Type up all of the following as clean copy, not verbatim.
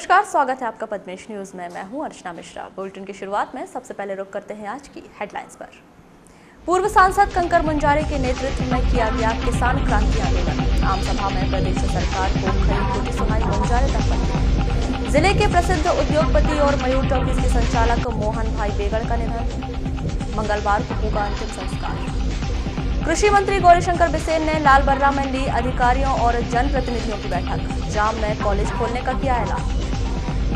नमस्कार, स्वागत है आपका पद्मेश न्यूज में। मैं हूं अर्चना मिश्रा। बुलेटिन की शुरुआत में सबसे पहले रुख करते हैं आज की हेडलाइंस पर। पूर्व सांसद कंकर मुंजारे के नेतृत्व में किया गया किसान क्रांति आंदोलन। आम सभा में प्रदेश सरकार को खरी खोटी सुनाई मुंजारे दंपति। जिले के प्रसिद्ध उद्योगपति और मयूर टॉकीज के संचालक मोहन भाई बेगड़ का निधन। मंगलवार को होगा अंतिम संस्कार। कृषि मंत्री गौरीशंकर बिसेन ने लालबर्रा में ली अधिकारियों और जनप्रतिनिधियों की बैठक। जाम में कॉलेज खोलने का किया ऐलान।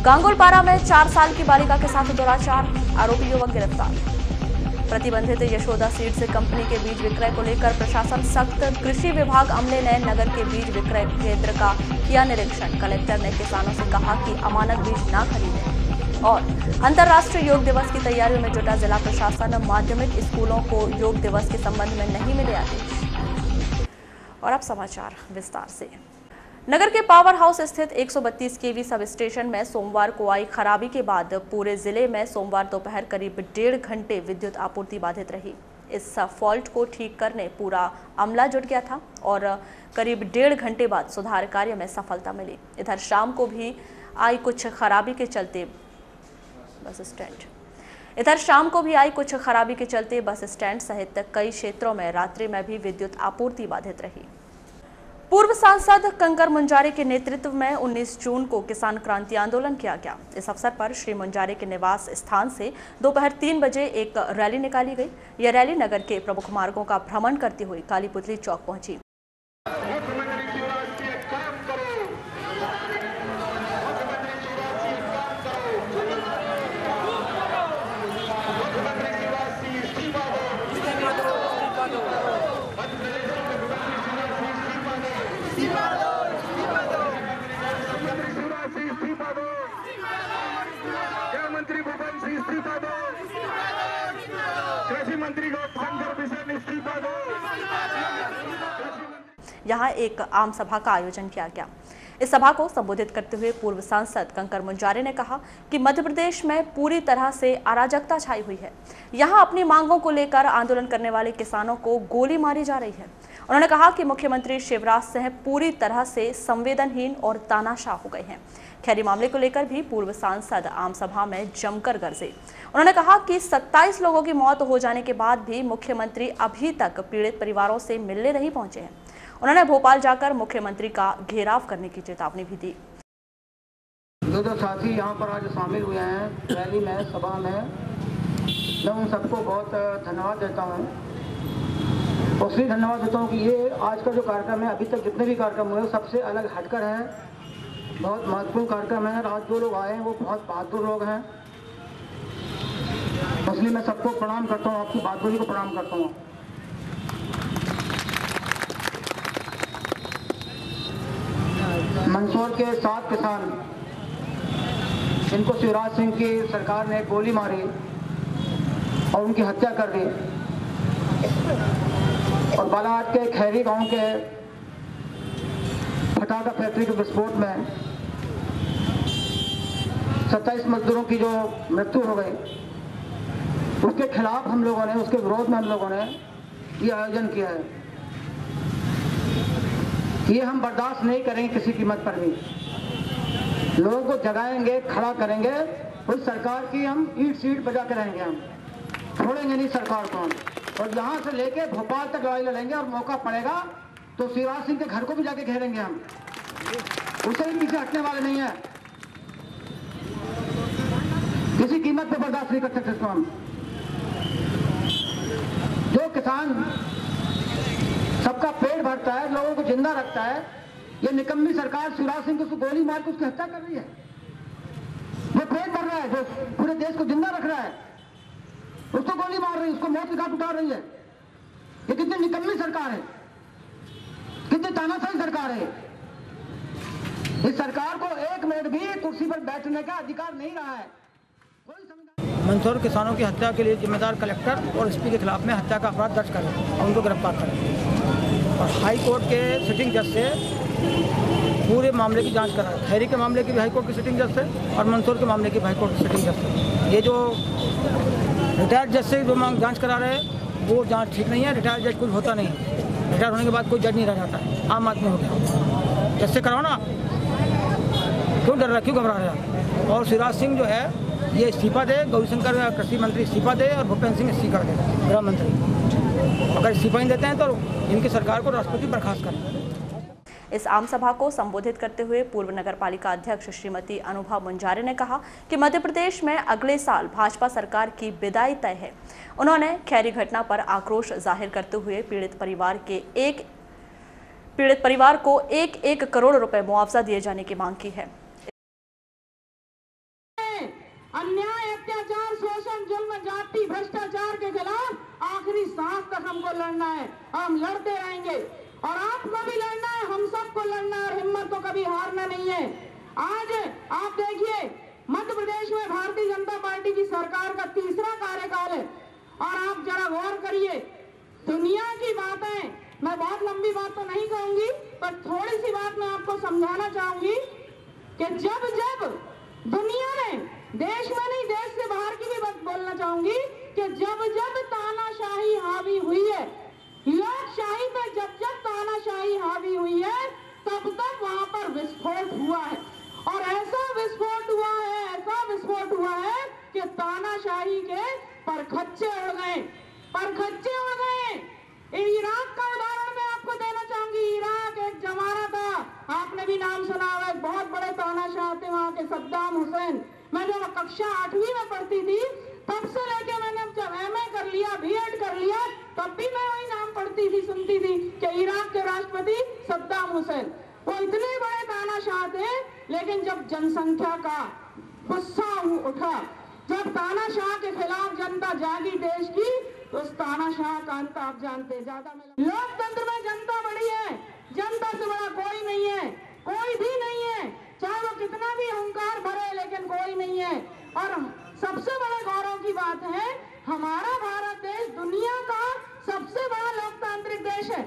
गांगुलपारा में 4 साल की बालिका के साथ दुराचार, आरोपी युवक गिरफ्तार। प्रतिबंधित यशोदा सीड से कंपनी के बीज विक्रय को लेकर प्रशासन सख्त। कृषि विभाग अमले ने नगर के बीज विक्रय केंद्र का किया निरीक्षण। कलेक्टर ने किसानों से कहा कि अमानक बीज न खरीदें। और अंतर्राष्ट्रीय योग दिवस की तैयारियों में जुटा जिला प्रशासन। माध्यमिक स्कूलों को योग दिवस के संबंध में नहीं मिले आदेश। और अब समाचार विस्तार से। नगर के पावर हाउस स्थित 132 केवी सब स्टेशन में सोमवार को आई खराबी के बाद पूरे जिले में सोमवार दोपहर करीब 1.5 घंटे विद्युत आपूर्ति बाधित रही। इस फॉल्ट को ठीक करने पूरा अमला जुट गया था और करीब 1.5 घंटे बाद सुधार कार्य में सफलता मिली। इधर शाम को भी आई कुछ खराबी के चलते बस स्टैंड सहित कई क्षेत्रों में रात्रि में भी विद्युत आपूर्ति बाधित रही। पूर्व सांसद कंकर मुंजारे के नेतृत्व में 19 जून को किसान क्रांति आंदोलन किया गया। इस अवसर पर श्री मुंजारे के निवास स्थान से दोपहर 3 बजे एक रैली निकाली गई। यह रैली नगर के प्रमुख मार्गों का भ्रमण करती हुई कालीपुतली चौक पहुंची। यहाँ एक आम सभा का आयोजन किया गया। इस सभा को संबोधित करते हुए पूर्व सांसद कंकर मुंजारे ने कहा कि मध्य प्रदेश में पूरी तरह से अराजकता छाई हुई है। यहाँ अपनी मांगों को लेकर आंदोलन करने वाले किसानों को गोली मारी जा रही है। उन्होंने कहा कि मुख्यमंत्री शिवराज सिंह पूरी तरह से संवेदनहीन और तानाशाह हो गए हैं। खैरी मामले को लेकर भी पूर्व सांसद आम सभा में जमकर गरजे। उन्होंने कहा कि 27 लोगों की मौत हो जाने के बाद भी मुख्यमंत्री अभी तक पीड़ित परिवारों से मिलने नहीं पहुंचे हैं। उन्होंने भोपाल जाकर मुख्यमंत्री का घेराव करने की चेतावनी भी दी। जो साथी यहाँ पर आज शामिल हुए हैं रैली में, सभा में, मैं उन सबको बहुत धन्यवाद देता हूँ। और इसलिए धन्यवाद देता हूँ कि ये आज का जो कार्यक्रम है, अभी तक जितने भी कार्यक्रम हुए सबसे अलग हटकर है। बहुत महत्वपूर्ण कार्यक्रम है। आज जो लोग आए हैं वो बहुत बहादुर लोग हैं। इसलिए मैं सबको प्रणाम करता हूँ, आपकी बहादुरी को प्रणाम करता हूँ। मंदसौर के 7 किसान जिनको शिवराज सिंह की सरकार ने गोली मारी और उनकी हत्या कर दी, और बालाघाट के खैरी गांव के फटाका फैक्ट्री के विस्फोट में 27 मजदूरों की जो मृत्यु हो गई, उसके खिलाफ हम लोगों ने, उसके विरोध में हम लोगों ने ये आयोजन किया है। ये हम बर्दाश्त नहीं करेंगे किसी कीमत पर भी। लोगों को जगाएंगे, खड़ा करेंगे। उस सरकार की हम ईंट सीट बजा के रहेंगे। हम छोड़ेंगे नहीं सरकार को हम। और यहाँ से लेके भोपाल तक लड़ाई लड़ेंगे और मौका पड़ेगा तो शिवराज सिंह के घर को भी जाके घेरेंगे हम। उसे भी पीछे हटने वाले नहीं है। किसी कीमत पे बर्दाश्त नहीं कर सकते इसको हम। जो किसान सबका पेट भरता है, लोगों को जिंदा रखता है, ये निकम्मी सरकार शिवराज सिंह को उसको गोली मार के उसकी हत्या कर रही है। वो पेट भर रहा है, जो पूरे देश को जिंदा रख रहा है, उसको गोली मार रही है, उसको मौत की घाट उतार रही है। ये कितनी निकम्मी सरकार है, कितनी तानाशाही सरकार है। इस सरकार को 1 मिनट भी कुर्सी पर बैठने का अधिकार नहीं रहा है। मंदसौर किसानों की हत्या के लिए जिम्मेदार कलेक्टर और एसपी के खिलाफ में हत्या का अपराध दर्ज करें और उनको गिरफ्तार करें। और हाई कोर्ट के सिटिंग जज से पूरे मामले की जांच कराएं। खैरी के मामले की भी हाई कोर्ट की सिटिंग जज से और मंदसौर के मामले की हाई कोर्ट की सिटिंग जज से। ये जो रिटायर्ड जज से जो जांच करा रहे हैं वो जांच ठीक नहीं है। रिटायर्ड जज कुछ होता नहीं है। रिटायर होने के बाद कोई जज नहीं रह जाता है, आम आदमी हो गया। जज से कराओ ना। क्यों डर रहा, क्यों घबरा रहा। और शिवराज सिंह जो है ये इस्तीफा दे, गौरीशंकर कृषि मंत्री इस्तीफा दे और भूपेंद्र सिंह इस्तीफा दे गृह मंत्री। अगर इस्तीफा नहीं देते हैं तो इनकी सरकार को राष्ट्रपति बर्खास्त करें। इस आम सभा को संबोधित करते हुए पूर्व नगर पालिका अध्यक्ष श्रीमती अनुभा मुंजारे ने कहा कि मध्य प्रदेश में अगले साल भाजपा सरकार की विदाई तय है। उन्होंने खैरी घटना पर आक्रोश जाहिर करते हुए पीड़ित परिवार को 1-1 करोड़ रुपए मुआवजा दिए जाने की मांग की है। अन्याय, अत्याचार, शोषण, जुल्म, जाति, भ्रष्टाचार के खिलाफ आखिरी सांस तक हमको लड़ना है। हम लड़ते रहेंगे और आपको भी लड़ना है, हम सबको लड़ना है और हिम्मत तो कभी हारना नहीं है। आज आप देखिए मध्य प्रदेश में भारतीय जनता पार्टी की सरकार का तीसरा कार्यकाल है और आप जरा गौर करिए, दुनिया की बातें, मैं बहुत लंबी बात तो नहीं कहूंगी पर थोड़ी सी बात मैं आपको समझाना चाहूंगी कि जब जब दुनिया ने, देश में नहीं देश से बाहर की भी बात बोलना चाहूंगी कि जब जब तानाशाही हावी हुई है, लोकशाही पे जब जब तानाशाही हावी हुई है, तब तक वहां पर विस्फोट हुआ है और ऐसा विस्फोट हुआ है कि तानाशाही के परखच्चे उड़ गए। इराक का उदाहरण मैं आपको देना चाहूंगी। इराक एक जमाना था, आपने भी नाम सुना होगा, बहुत बड़े तानाशाह थे वहां के सद्दाम हुसैन। मैं जब कक्षा 8वीं में पढ़ती थी तब से लेके मैंने जब MA कर लिया, B.Ed कर लिया, तब भी मैं वही नाम पढ़ती थी, सुनती थी कि इराक के राष्ट्रपति सद्दाम हुसैन। वो इतने बड़े तानाशाह थे, लेकिन जब जनसंख्या का गुस्सा उठा, जब तानाशाह के खिलाफ जनता जागी देश की, तो उस तानाशाह का अंत आप जानते हैं। ज्यादा लोकतंत्र में जनता बड़ी है, जनता से बड़ा कोई नहीं है, कोई भी नहीं है, चाहे वो कितना भी अहंकार भरे, लेकिन कोई नहीं है। और सबसे बड़े गौरव की बात है, हमारा भारत देश दुनिया का सबसे बड़ा लोकतांत्रिक देश है।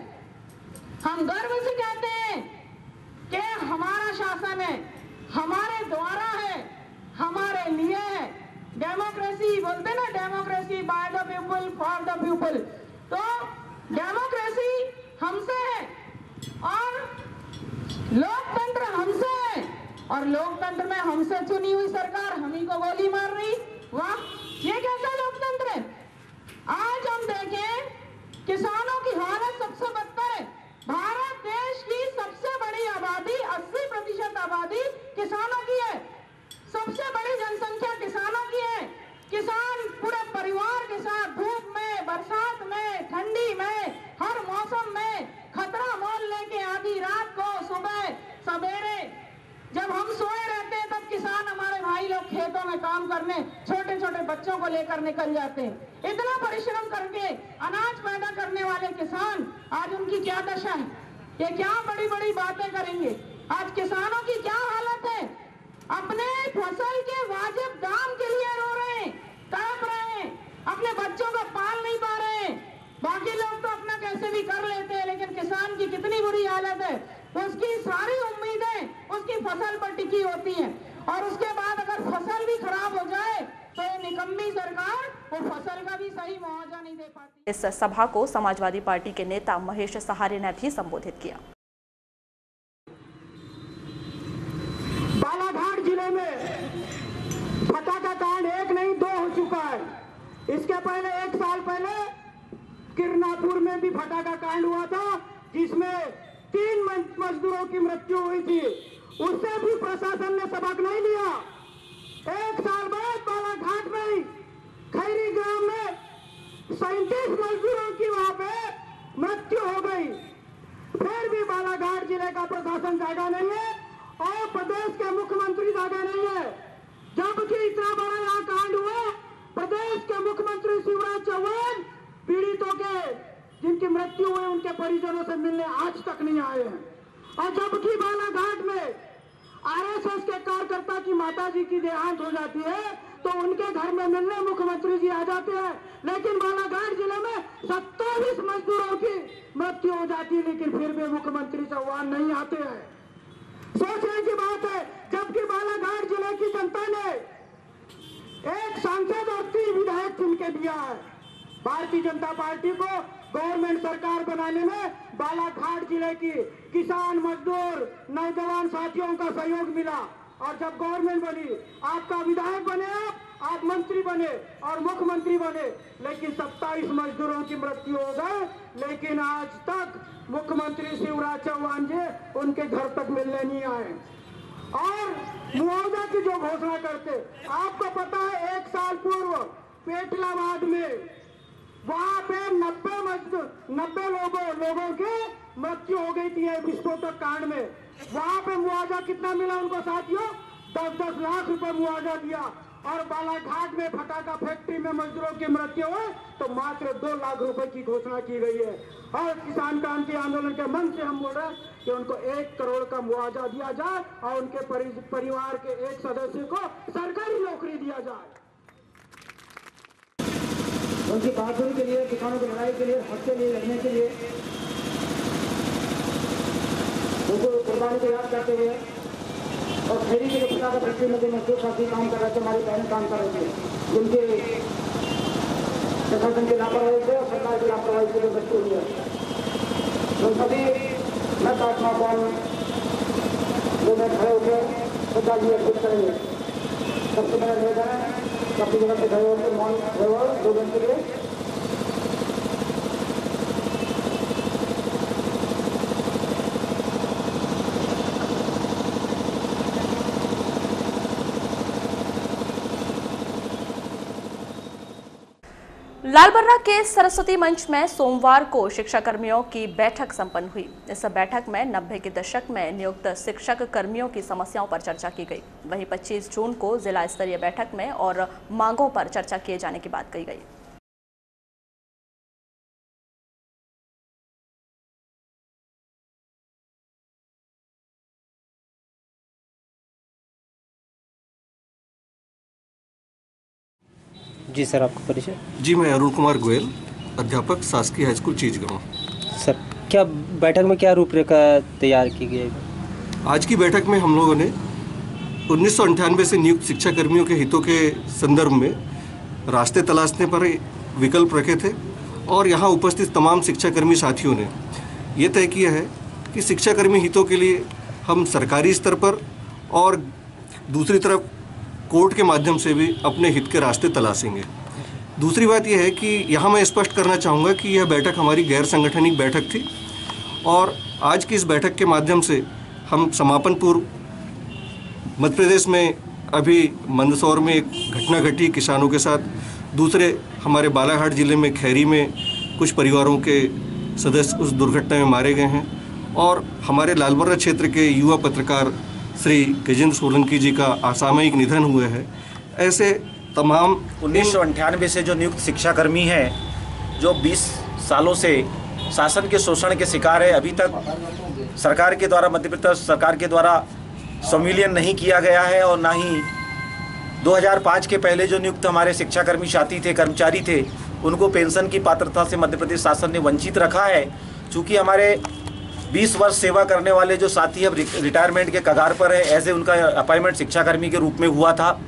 हम गर्व से कहते हैं कि हमारा शासन है, हमारे द्वारा है, हमारे लिए है। डेमोक्रेसी बोलते ना, democracy by the people for the people. तो डेमोक्रेसी हमसे है और लोकतंत्र हमसे है, और लोकतंत्र में हमसे चुनी हुई सरकार हम ही को गोली मार रही। वाह, ये कैसा लोकतंत्र है। आज हम देखें किसानों की हालत सबसे बदतर है। भारत देश की सबसे बड़ी आबादी, 80% आबादी किसानों की है, सबसे बड़ी जनसंख्या किसानों की है। किसान पूरे परिवार के साथ धूप में, बरसात में, ठंडी में, हर मौसम में खतरा मोल लेके आधी रात को, सुबह सवेरे जब हम सोए रहते हैं तब किसान हमारे भाई लोग खेतों में काम करने छोटे छोटे बच्चों को लेकर निकल जाते हैं। इतना परिश्रम करके अनाज पैदा करने वाले किसान, आज उनकी क्या दशा है। ये क्या बड़ी बड़ी बातें करेंगे। आज किसानों की क्या हालत है, अपने फसल के वाजिब दाम के लिए रो रहे हैं, तड़प रहे हैं, अपने बच्चों को पाल नहीं पा रहे हैं। बाकी लोग तो अपना कैसे भी कर लेते हैं, लेकिन किसान की कितनी बुरी हालत है। उसकी सारी उम्मीदें उसकी फसल पर टिकी होती हैं और उसके बाद अगर फसल भी खराब हो जाए तो ये निकम्मी सरकार वो फसल का भी सही मुआवजा नहीं दे पाती। इस सभा को समाजवादी पार्टी के नेता महेश सहारे ने भी संबोधित किया। बालाघाट जिले में फटाका कांड 1 नहीं 2 हो चुका है। इसके पहले 1 साल पहले किरनापुर में भी फटाका कांड हुआ था, जिसमें 3 मजदूरों की मृत्यु हुई थी। उससे भी प्रशासन ने सबक नहीं लिया। 1 साल बाद बालाघाट में खैरी ग्राम में 37 मजदूरों की वहां पे मृत्यु हो गई। फिर भी बालाघाट जिले का प्रशासन जागा नहीं है और प्रदेश के मुख्यमंत्री जागा नहीं है। जबकि इतना बड़ा यहाँ कांड हुआ, प्रदेश के मुख्यमंत्री शिवराज चौहान पीड़ितों के जिनकी मृत्यु हुई उनके परिजनों से मिलने आज तक नहीं आए हैं। और जबकि बालाघाट में आरएसएस के कार्यकर्ता की माताजी की देहांत हो जाती है तो उनके घर में मिलने मुख्यमंत्री जी आ जाते हैं, लेकिन बालाघाट जिले में 27 मजदूरों की मृत्यु हो जाती है, लेकिन फिर भी मुख्यमंत्री चौहान नहीं आते हैं। सोचने की बात है, जबकि बालाघाट जिले की जनता ने एक सांसद और 3 विधायक चुन के दिया है। भारतीय जनता पार्टी को गवर्नमेंट सरकार बनाने में बालाघाट जिले की किसान, मजदूर, नौजवान साथियों का सहयोग मिला और जब गवर्नमेंट बनी, आपका विधायक बने, आप मंत्री बने और मुख्यमंत्री बने, लेकिन 27 मजदूरों की मृत्यु हो गए, लेकिन आज तक मुख्यमंत्री शिवराज चौहान जी उनके घर तक मिलने नहीं आए। और मुआवजा की जो घोषणा करते, आपको पता है 1 साल पूर्व पेटलाबाद में वहां पे 90 लोगों की मृत्यु हो गई थी विस्फोटक कांड में। वहां पे मुआवजा कितना मिला उनको साथियों? 10-10 लाख रुपए मुआवजा दिया। और बालाघाट में फटाका फैक्ट्री में मजदूरों की मृत्यु हुई तो मात्र 2 लाख रुपए की घोषणा की गई है। और किसान क्रांति आंदोलन के मंच से हम बोल रहे हैं कि उनको 1 करोड़ का मुआवजा दिया जाए और उनके परिवार के एक सदस्य को सरकारी नौकरी दिया जाए। उनकी बहादुरी के लिए, किसानों की लड़ाई के लिए, हक के लिए लड़ने के लिए उनको कुर्बानी को याद करते हुए और फेरी के लिए फटाका फैक्ट्री में जो मजदूर साथी काम कर रहे थे, हमारी बहन काम कर रहे थे, जिनके प्रशासन की लापरवाही से और सरकार की लापरवाही से जो मृत्यु हुई है, तो सभी मैं आत्मा को जो मैं खड़े होकर श्रद्धांजलि अर्पित करेंगे। सबसे मेरा निवेदन है अपनी जगह से खड़े होकर मौन रहे 2 घंटे के लिए। लालबर्रा के सरस्वती मंच में सोमवार को शिक्षा कर्मियों की बैठक संपन्न हुई। इस बैठक में 90 के दशक में नियुक्त शिक्षक कर्मियों की समस्याओं पर चर्चा की गई। वहीं 25 जून को जिला स्तरीय बैठक में और मांगों पर चर्चा किए जाने की बात कही गई। जी सर, आपका परिचय? जी, मैं अरुण कुमार गोयल, अध्यापक शासकीय हाई स्कूल चीजगांव। सर, क्या बैठक में क्या रूपरेखा तैयार की गई? आज की बैठक में हम लोगों ने 1998 से नियुक्त शिक्षा कर्मियों के हितों के संदर्भ में रास्ते तलाशने पर विकल्प रखे थे और यहाँ उपस्थित तमाम शिक्षाकर्मी साथियों ने ये तय किया है कि शिक्षाकर्मी हितों के लिए हम सरकारी स्तर पर और दूसरी तरफ कोर्ट के माध्यम से भी अपने हित के रास्ते तलाशेंगे। दूसरी बात यह है कि यहाँ मैं स्पष्ट करना चाहूँगा कि यह बैठक हमारी गैर संगठनिक बैठक थी और आज की इस बैठक के माध्यम से हम समापन पूर्व मध्य प्रदेश में अभी मंदसौर में एक घटना घटी किसानों के साथ, दूसरे हमारे बालाघाट ज़िले में खैरी में कुछ परिवारों के सदस्य उस दुर्घटना में मारे गए हैं और हमारे लालबर्रा क्षेत्र के युवा पत्रकार श्री गजेंद्र सोलंकी जी का असामयिक निधन हुआ है। ऐसे तमाम 1998 से जो नियुक्त शिक्षाकर्मी हैं, जो 20 सालों से शासन के शोषण के शिकार है, अभी तक सरकार के द्वारा, मध्य प्रदेश सरकार के द्वारा संविलियन नहीं किया गया है और ना ही 2005 के पहले जो नियुक्त हमारे शिक्षाकर्मी साथी थे, कर्मचारी थे, उनको पेंशन की पात्रता से मध्य प्रदेश शासन ने वंचित रखा है। चूँकि हमारे 20 वर्ष सेवा करने वाले जो साथी अब रिटायरमेंट के कगार पर है, ऐसे उनका अपॉइंटमेंट शिक्षाकर्मी के रूप में हुआ था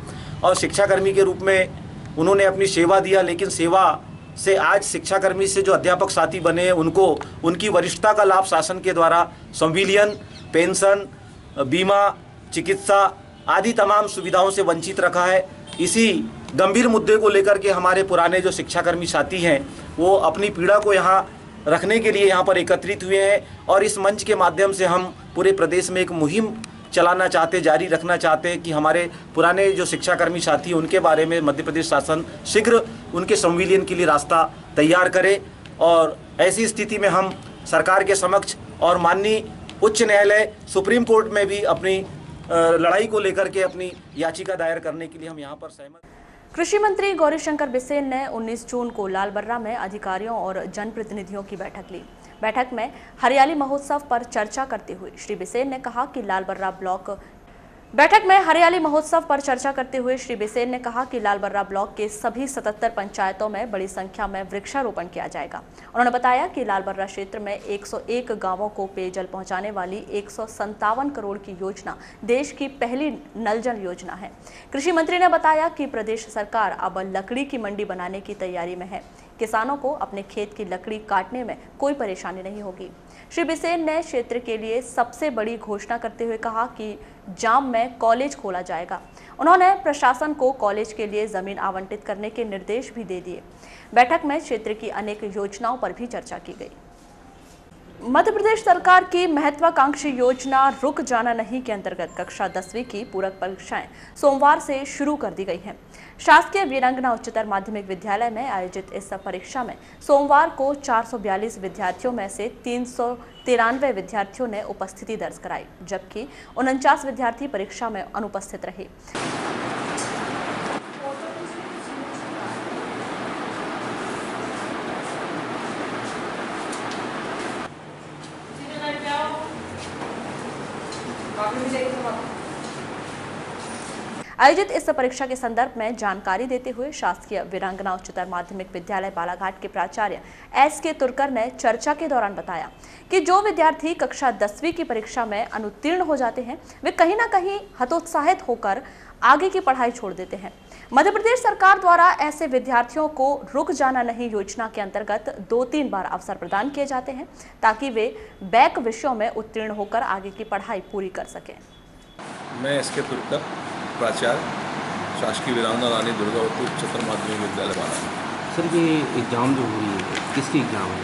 और शिक्षाकर्मी के रूप में उन्होंने अपनी सेवा दिया, लेकिन सेवा से आज शिक्षाकर्मी से जो अध्यापक साथी बने हैं उनको उनकी वरिष्ठता का लाभ शासन के द्वारा संविलियन, पेंशन, बीमा, चिकित्सा आदि तमाम सुविधाओं से वंचित रखा है। इसी गंभीर मुद्दे को लेकर के हमारे पुराने जो शिक्षाकर्मी साथी हैं वो अपनी पीड़ा को यहाँ रखने के लिए यहाँ पर एकत्रित हुए हैं और इस मंच के माध्यम से हम पूरे प्रदेश में एक मुहिम चलाना चाहते, जारी रखना चाहते हैं कि हमारे पुराने जो शिक्षाकर्मी साथी हैं उनके बारे में मध्य प्रदेश शासन शीघ्र उनके संविलियन के लिए रास्ता तैयार करे। और ऐसी स्थिति में हम सरकार के समक्ष और माननीय उच्च न्यायालय सुप्रीम कोर्ट में भी अपनी लड़ाई को लेकर के अपनी याचिका दायर करने के लिए हम यहाँ पर सहमत। कृषि मंत्री गौरीशंकर बिसेन ने 19 जून को लालबर्रा में अधिकारियों और जनप्रतिनिधियों की बैठक ली। बैठक में हरियाली महोत्सव पर चर्चा करते हुए श्री बिसेन ने कहा कि लालबर्रा ब्लॉक के सभी 77 पंचायतों में बड़ी संख्या में वृक्षारोपण किया जाएगा। उन्होंने बताया कि लालबर्रा क्षेत्र में 101 गांवों को पेयजल पहुंचाने वाली 157 करोड़ की योजना देश की पहली नल जल योजना है। कृषि मंत्री ने बताया कि प्रदेश सरकार अब लकड़ी की मंडी बनाने की तैयारी में है। किसानों को अपने खेत की लकड़ी काटने में कोई परेशानी नहीं होगी। श्री बिसेन ने क्षेत्र के लिए सबसे बड़ी घोषणा करते हुए कहा कि जाम में कॉलेज खोला जाएगा। उन्होंने प्रशासन को कॉलेज के लिए जमीन आवंटित करने के निर्देश भी दे दिए। बैठक में क्षेत्र की अनेक योजनाओं पर भी चर्चा की गई। मध्य प्रदेश सरकार की महत्वाकांक्षी योजना रुक जाना नहीं के अंतर्गत कक्षा 10वीं की पूरक परीक्षाएं सोमवार से शुरू कर दी गई हैं। शासकीय वीरांगना उच्चतर माध्यमिक विद्यालय में आयोजित इस परीक्षा में सोमवार को 442 विद्यार्थियों में से 393 विद्यार्थियों ने उपस्थिति दर्ज कराई, जबकि 49 विद्यार्थी परीक्षा में अनुपस्थित रहे। आयोजित इस परीक्षा के संदर्भ में जानकारी देते हुए शासकीय वीरांगना उच्चतर माध्यमिक विद्यालय बालाघाट के प्राचार्य एस.के. तुर्कर ने चर्चा के दौरान बताया कि जो विद्यार्थी कक्षा 10वीं की परीक्षा में अनुत्तीर्ण हो जाते हैं, वे कहीं न कहीं हतोत्साहित होकर आगे की पढ़ाई छोड़ देते हैं। मध्य प्रदेश सरकार द्वारा ऐसे विद्यार्थियों को रुक जाना नहीं योजना के अंतर्गत 2-3 बार अवसर प्रदान किए जाते हैं ताकि वे बैक विषयों में उत्तीर्ण होकर आगे की पढ़ाई पूरी कर सकें। मैं एस.के. तुर्कर, प्राचार्य, शासकीय वीरांगना रानी दुर्गावती उच्चतर माध्यमिक विद्यालय बालाघाट। सर, ये एग्ज़ाम जो हो रही है, किसकी एग्ज़ाम है?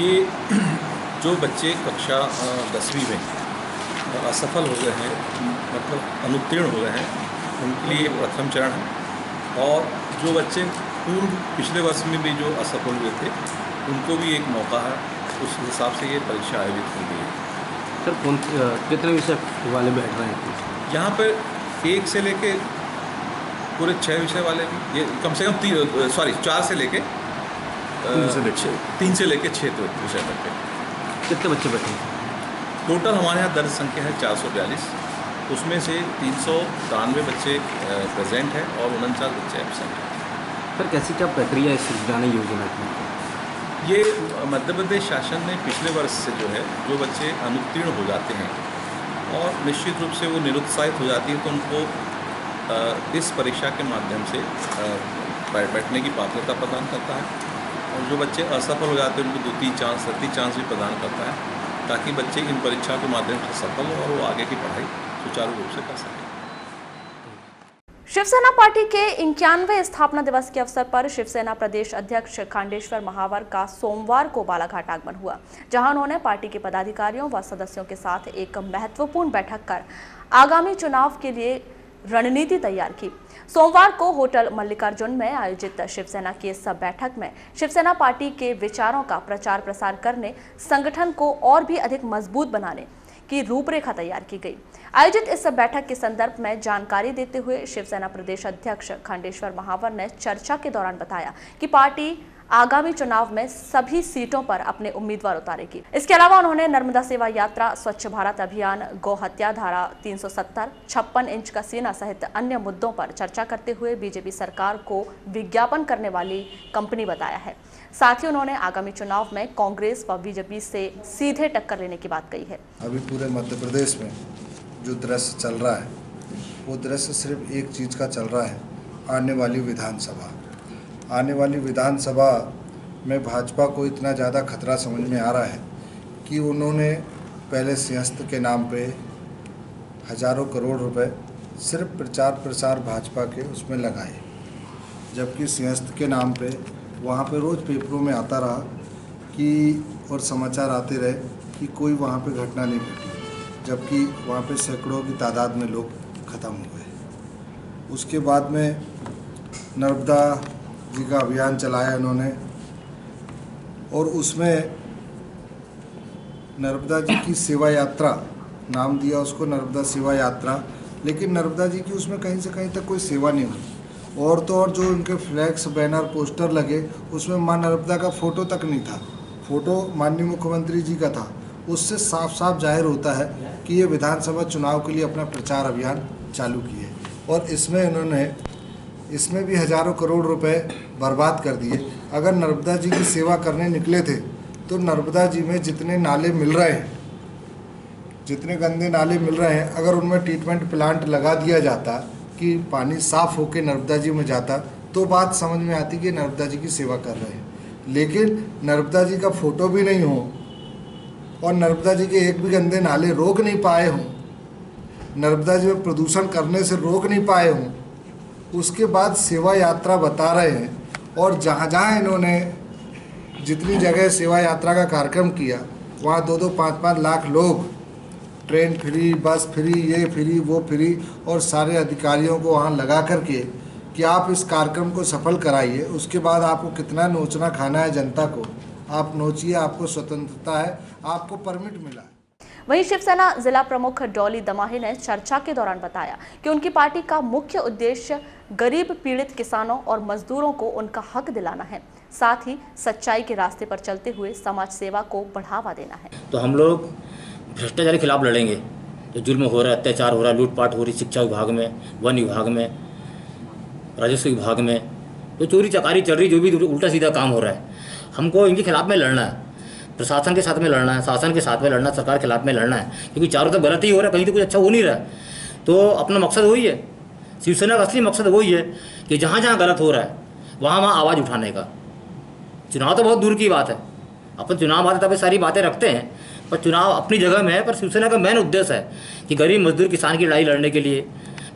ये जो बच्चे कक्षा 10वीं में असफल हो गए हैं, मतलब अनुत्तीर्ण हो गए हैं, उनके लिए प्रथम चरण है। और जो बच्चे पिछले वर्ष में भी जो असफल हुए थे, उनको भी एक मौका है। उस हिसाब से ये परीक्षा आयोजित की गई है। सर, कितने विषय वाले बैठ रहे हैं यहाँ पर? 1 से लेके पूरे 6 विषय वाले भी, ये कम से कम 4 से लेके 3 से लेके 6 विषय तक के। कितने बच्चे बैठे हैं? टोटल हमारे यहाँ दर्ज संख्या है 442। उसमें से 393 बच्चे प्रेजेंट हैं और 49 बच्चे एब्सेंट हैं। सर, कैसी क्या प्रक्रिया है इस जाने योजना की? ये मध्य प्रदेश शासन ने पिछले वर्ष से जो है, जो बच्चे अनुत्तीर्ण हो जाते हैं और निश्चित रूप से वो निरुत्साहित हो जाती है, तो उनको इस परीक्षा के माध्यम से बैठने की पात्रता प्रदान करता है। और जो बच्चे असफल हो जाते हैं उनको 2-3 चांस, 3 चांस भी प्रदान करता है, ताकि बच्चे इन परीक्षा के माध्यम से सफल हो और वो आगे की पढ़ाई सुचारू रूप से कर सकें। शिवसेना पार्टी के 91वें स्थापना दिवस के अवसर पर शिवसेना प्रदेश अध्यक्ष खांडेश्वर महावर का सोमवार को बालाघाट आगमन हुआ, जहां उन्होंने पार्टी के पदाधिकारियों व सदस्यों के साथ एक महत्वपूर्ण बैठक कर आगामी चुनाव के लिए रणनीति तैयार की। सोमवार को होटल मल्लिकार्जुन में आयोजित शिवसेना की इस बैठक में शिवसेना पार्टी के विचारों का प्रचार प्रसार करने, संगठन को और भी अधिक मजबूत बनाने की रूपरेखा तैयार की गई। आयोजित इस बैठक के संदर्भ में जानकारी देते हुए शिवसेना प्रदेश अध्यक्ष खांडेश्वर महावर ने चर्चा के दौरान बताया कि पार्टी आगामी चुनाव में सभी सीटों पर अपने उम्मीदवार उतारेगी। इसके अलावा उन्होंने नर्मदा सेवा यात्रा, स्वच्छ भारत अभियान, गौ हत्या धारा 370, 56 इंच का सीना सहित अन्य मुद्दों पर चर्चा करते हुए बीजेपी सरकार को विज्ञापन करने वाली कंपनी बताया है। साथ ही उन्होंने आगामी चुनाव में कांग्रेस व बीजेपी से सीधे टक्कर लेने की बात कही है। अभी पूरे मध्य प्रदेश में जो दृश्य चल रहा है, वो दृश्य सिर्फ एक चीज़ का चल रहा है, आने वाली विधानसभा। आने वाली विधानसभा में भाजपा को इतना ज़्यादा खतरा समझ में आ रहा है कि उन्होंने पहले सिंहस्थ के नाम पे हजारों करोड़ रुपए सिर्फ प्रचार प्रसार भाजपा के उसमें लगाए, जबकि सिंहस्थ के नाम पे वहाँ पे रोज़ पेपरों में आता रहा कि और समाचार आते रहे कि कोई वहाँ पे घटना नहीं घटी, जबकि वहाँ पे सैकड़ों की तादाद में लोग ख़त्म हो गए। उसके बाद में नर्मदा जी का अभियान चलाया उन्होंने, और उसमें नर्मदा जी की सेवा यात्रा नाम दिया उसको, नर्मदा सेवा यात्रा, लेकिन नर्मदा जी की उसमें कहीं से कहीं तक कोई सेवा नहीं हुई। और तो और जो उनके फ्लैक्स, बैनर, पोस्टर लगे, उसमें मां नर्मदा का फ़ोटो तक नहीं था। फ़ोटो माननीय मुख्यमंत्री जी का था। उससे साफ साफ जाहिर होता है कि ये विधानसभा चुनाव के लिए अपना प्रचार अभियान चालू किए, और इसमें भी हजारों करोड़ रुपए बर्बाद कर दिए। अगर नर्मदा जी की सेवा करने निकले थे तो नर्मदा जी में जितने नाले मिल रहे हैं, जितने गंदे नाले मिल रहे हैं, अगर उनमें ट्रीटमेंट प्लांट लगा दिया जाता कि पानी साफ़ होकर नर्मदा जी में जाता, तो बात समझ में आती कि नर्मदा जी की सेवा कर रहे हैं। लेकिन नर्मदा जी का फोटो भी नहीं हो और नर्मदा जी के एक भी गंदे नाले रोक नहीं पाए हों, नर्मदा जी में प्रदूषण करने से रोक नहीं पाए हों, उसके बाद सेवा यात्रा बता रहे हैं। और जहाँ जहाँ इन्होंने जितनी जगह सेवा यात्रा का कार्यक्रम किया वहाँ 2-2, 5-5 लाख लोग, ट्रेन फ्री, बस फ्री, ये फ्री, वो फ्री, और सारे अधिकारियों को वहाँ लगा करके कि आप इस कार्यक्रम को सफल कराइए। उसके बाद आपको कितना नोचना खाना है जनता को, आप नोचिए, आपको स्वतंत्रता है, आपको परमिट मिला है। वहीं शिवसेना जिला प्रमुख डॉली दमाही ने चर्चा के दौरान बताया कि उनकी पार्टी का मुख्य उद्देश्य गरीब पीड़ित किसानों और मजदूरों को उनका हक दिलाना है, साथ ही सच्चाई के रास्ते पर चलते हुए समाज सेवा को बढ़ावा देना है। तो हम लोग भ्रष्टाचार के खिलाफ लड़ेंगे। जो जुल्म हो रहा है, अत्याचार हो रहा है, लूटपाट हो रही, शिक्षा विभाग में, वन विभाग में, राजस्व विभाग में जो चोरी चकारी चल रही, जो भी उल्टा सीधा काम हो रहा है, हमको इनके खिलाफ में लड़ना है। प्रशासन के साथ में लड़ना है, शासन के साथ में लड़ना, सरकार के खिलाफ में लड़ना है, क्योंकि चारों तरफ गलत ही हो रहा है, कहीं तो कुछ अच्छा हो नहीं रहा है। तो अपना मकसद वही है, शिवसेना का असली मकसद वही है कि जहाँ जहाँ गलत हो रहा है वहाँ वहाँ आवाज़ उठाने का। चुनाव तो बहुत दूर की बात है, अपन चुनाव आते तब सारी बातें रखते हैं, पर चुनाव अपनी जगह में है। पर शिवसेना का मेन उद्देश्य है कि गरीब मजदूर किसान की लड़ाई लड़ने के लिए,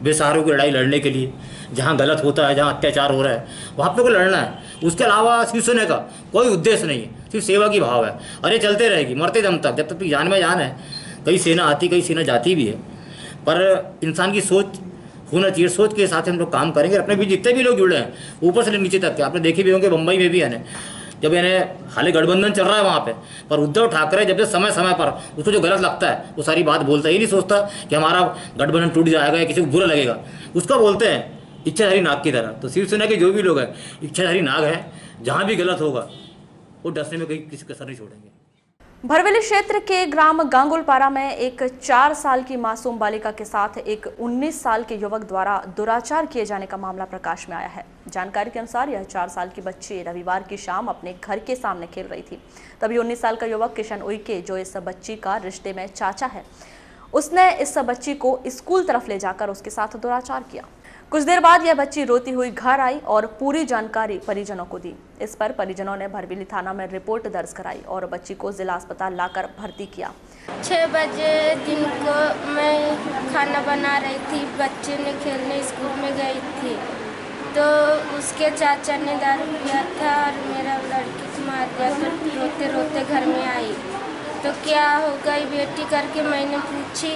बेसहारों की लड़ाई लड़ने के लिए, जहाँ गलत होता है, जहाँ अत्याचार हो रहा है वहाँ पे को लड़ना है। उसके अलावा शिवसेना का कोई उद्देश्य नहीं है, सिर्फ सेवा की भाव है। और ये चलते रहेगी मरते दम तक, जब तक जान में जान है। कई सेना आती, कई सेना जाती भी है, पर इंसान की सोच होना चाहिए, सोच के साथ हम लोग काम करेंगे। अपने भी जितने भी लोग जुड़े हैं ऊपर से नीचे तक के, आपने देखे भी होंगे बम्बई में भी है, जब हाल गठबंधन चल रहा है वहाँ पे, पर उद्धव ठाकरे जब समय समय पर उसको जो गलत लगता है वो सारी बात बोलता है। ये नहीं सोचता कि हमारा गठबंधन टूट जाएगा या किसी को बुरा लगेगा, उसका बोलते हैं इच्छाधारी नाग की तरह। तो शिवसेना के जो भी लोग हैं इच्छाधारी नाग है, जहाँ भी गलत होगा वो डसने में कहीं किसी कसर नहीं छोड़ेंगे। भरवेली क्षेत्र के ग्राम गांगुलपारा में एक 4 साल की मासूम बालिका के साथ एक 19 साल के युवक द्वारा दुराचार किए जाने का मामला प्रकाश में आया है। जानकारी के अनुसार यह 4 साल की बच्ची रविवार की शाम अपने घर के सामने खेल रही थी, तभी 19 साल का युवक किशन उइके, जो इस बच्ची का रिश्ते में चाचा है, उसने इस बच्ची को स्कूल तरफ ले जाकर उसके साथ दुराचार किया। कुछ देर बाद यह बच्ची रोती हुई घर आई और पूरी जानकारी परिजनों को दी। इस पर परिजनों ने भरवेली थाना में रिपोर्ट दर्ज कराई और बच्ची को जिला अस्पताल लाकर भर्ती किया। 6 बजे दिन को मैं खाना बना रही थी, बच्चे ने खेलने स्कूल में गई थी, तो उसके चाचा ने दारू पिया था और मेरा लड़की को मार दिया। तो रोते रोते घर में आई तो क्या हो गई बेटी करके मैंने पूछी,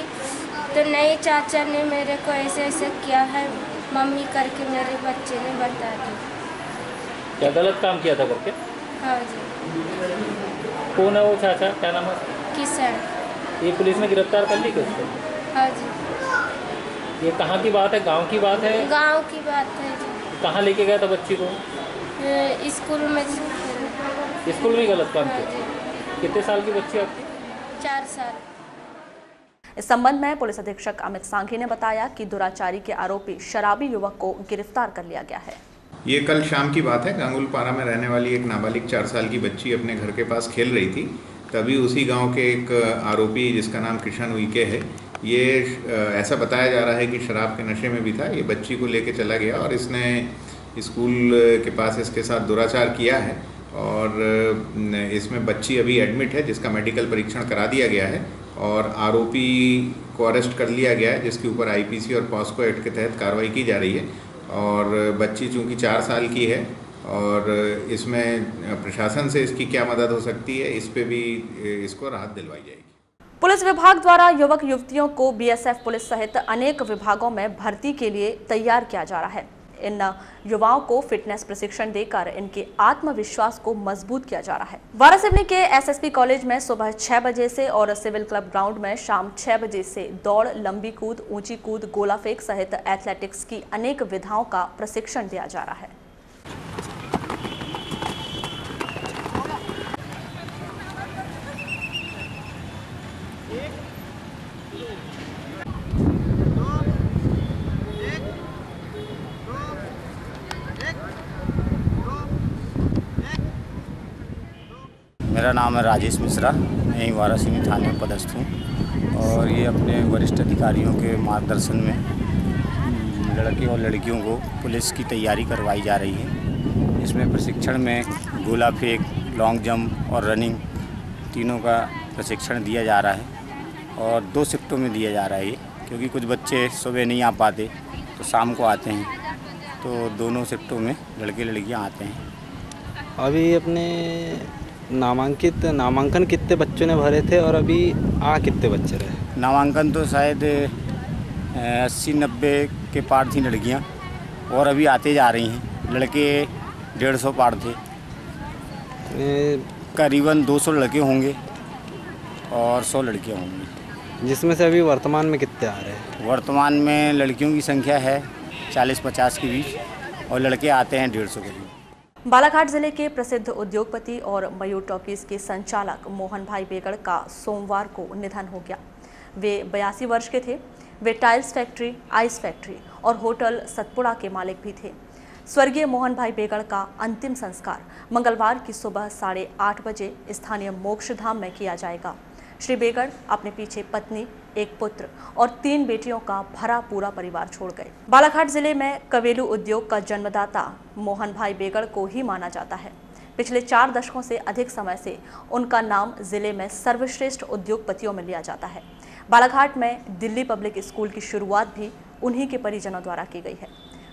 तो नहीं चाचा ने मेरे को ऐसे ऐसे किया है मम्मी करके मेरे बच्चे ने बता दी। क्या गलत काम किया था करके? हाँ जी। कौन है वो चाचा, क्या नाम है? किशन। ये पुलिस ने गिरफ्तार कर ली क्या उसको? हाँ जी। ये कहाँ की बात है, गांव की बात है? गांव की बात है जी। कहाँ लेके गया था बच्ची को? स्कूल में। स्कूल में गलत काम किया? कितने साल की बच्ची आपकी? 4 साल। इस संबंध में पुलिस अधीक्षक अमित सांघी ने बताया कि दुराचारी के आरोपी शराबी युवक को गिरफ्तार कर लिया गया है। ये कल शाम की बात है। गांगुलपारा में रहने वाली एक नाबालिग 4 साल की बच्ची अपने घर के पास खेल रही थी, तभी उसी गांव के एक आरोपी जिसका नाम किशन उइके है, ये ऐसा बताया जा रहा है कि शराब के नशे में भी था, ये बच्ची को लेके चला गया और इसने स्कूल के पास इसके साथ दुराचार किया है और इसमें बच्ची अभी एडमिट है, जिसका मेडिकल परीक्षण करा दिया गया है और आरोपी को अरेस्ट कर लिया गया है, जिसके ऊपर आईपीसी और पॉस्को एक्ट के तहत कार्रवाई की जा रही है। और बच्ची चूँकि 4 साल की है और इसमें प्रशासन से इसकी क्या मदद हो सकती है, इस पे भी इसको राहत दिलवाई जाएगी। पुलिस विभाग द्वारा युवक युवतियों को बीएसएफ पुलिस सहित अनेक विभागों में भर्ती के लिए तैयार किया जा रहा है। इन युवाओं को फिटनेस प्रशिक्षण देकर इनके आत्मविश्वास को मजबूत किया जा रहा है। वारासिवनी के एसएसपी कॉलेज में सुबह 6 बजे से और सिविल क्लब ग्राउंड में शाम 6 बजे से दौड़, लंबी कूद, ऊंची कूद, गोला फेंक सहित एथलेटिक्स की अनेक विधाओं का प्रशिक्षण दिया जा रहा है। मेरा नाम है राजेश मिश्रा, मैं वारासिवनी थाने में पदस्थ हूँ और ये अपने वरिष्ठ अधिकारियों के मार्गदर्शन में लड़के और लड़कियों को पुलिस की तैयारी करवाई जा रही है। इसमें प्रशिक्षण में गोला फेंक, लॉन्ग जंप और रनिंग तीनों का प्रशिक्षण दिया जा रहा है और 2 शिफ्टों में दिया जा रहा है ये, क्योंकि कुछ बच्चे सुबह नहीं आ पाते तो शाम को आते हैं, तो दोनों शिफ्टों में लड़के लड़कियां आते हैं। अभी अपने नामांकन कितने बच्चों ने भरे थे और अभी कितने बच्चे रहे? नामांकन तो शायद 80-90 के पार थी लड़कियां और अभी आते जा रही हैं। लड़के 150 पार थे, करीबन 200 लड़के होंगे और 100 लड़कियां होंगी। जिसमें से अभी वर्तमान में कितने आ रहे हैं? वर्तमान में लड़कियों की संख्या है 40-50 के बीच और लड़के आते हैं 150 के बीच। बालाघाट जिले के प्रसिद्ध उद्योगपति और मयूर टॉकीज के संचालक मोहन भाई बेगड़ का सोमवार को निधन हो गया। वे 82 वर्ष के थे। वे टाइल्स फैक्ट्री, आइस फैक्ट्री और होटल सतपुड़ा के मालिक भी थे। स्वर्गीय मोहन भाई बेगड़ का अंतिम संस्कार मंगलवार की सुबह 8:30 बजे स्थानीय मोक्षधाम में किया जाएगा। श्री बेगड़ अपने पीछे पत्नी, एक पुत्र और 3 बेटियों का भरा पूरा परिवार छोड़ गए। बालाघाट जिले में कवेलू उद्योग का जन्मदाता मोहन भाई बेगड़ को ही माना जाता है। पिछले 4 दशकों से अधिक समय से उनका नाम जिले में सर्वश्रेष्ठ उद्योगपतियों में लिया जाता है। बालाघाट में दिल्ली पब्लिक स्कूल की शुरुआत भी उन्हीं के परिजनों द्वारा की गई है।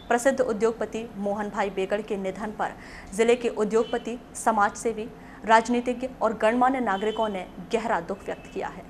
प्रसिद्ध उद्योगपति मोहन भाई बेगड़ के निधन पर जिले के उद्योगपति, समाजसेवी, राजनीतिज्ञ और गणमान्य नागरिकों ने गहरा दुख व्यक्त किया है।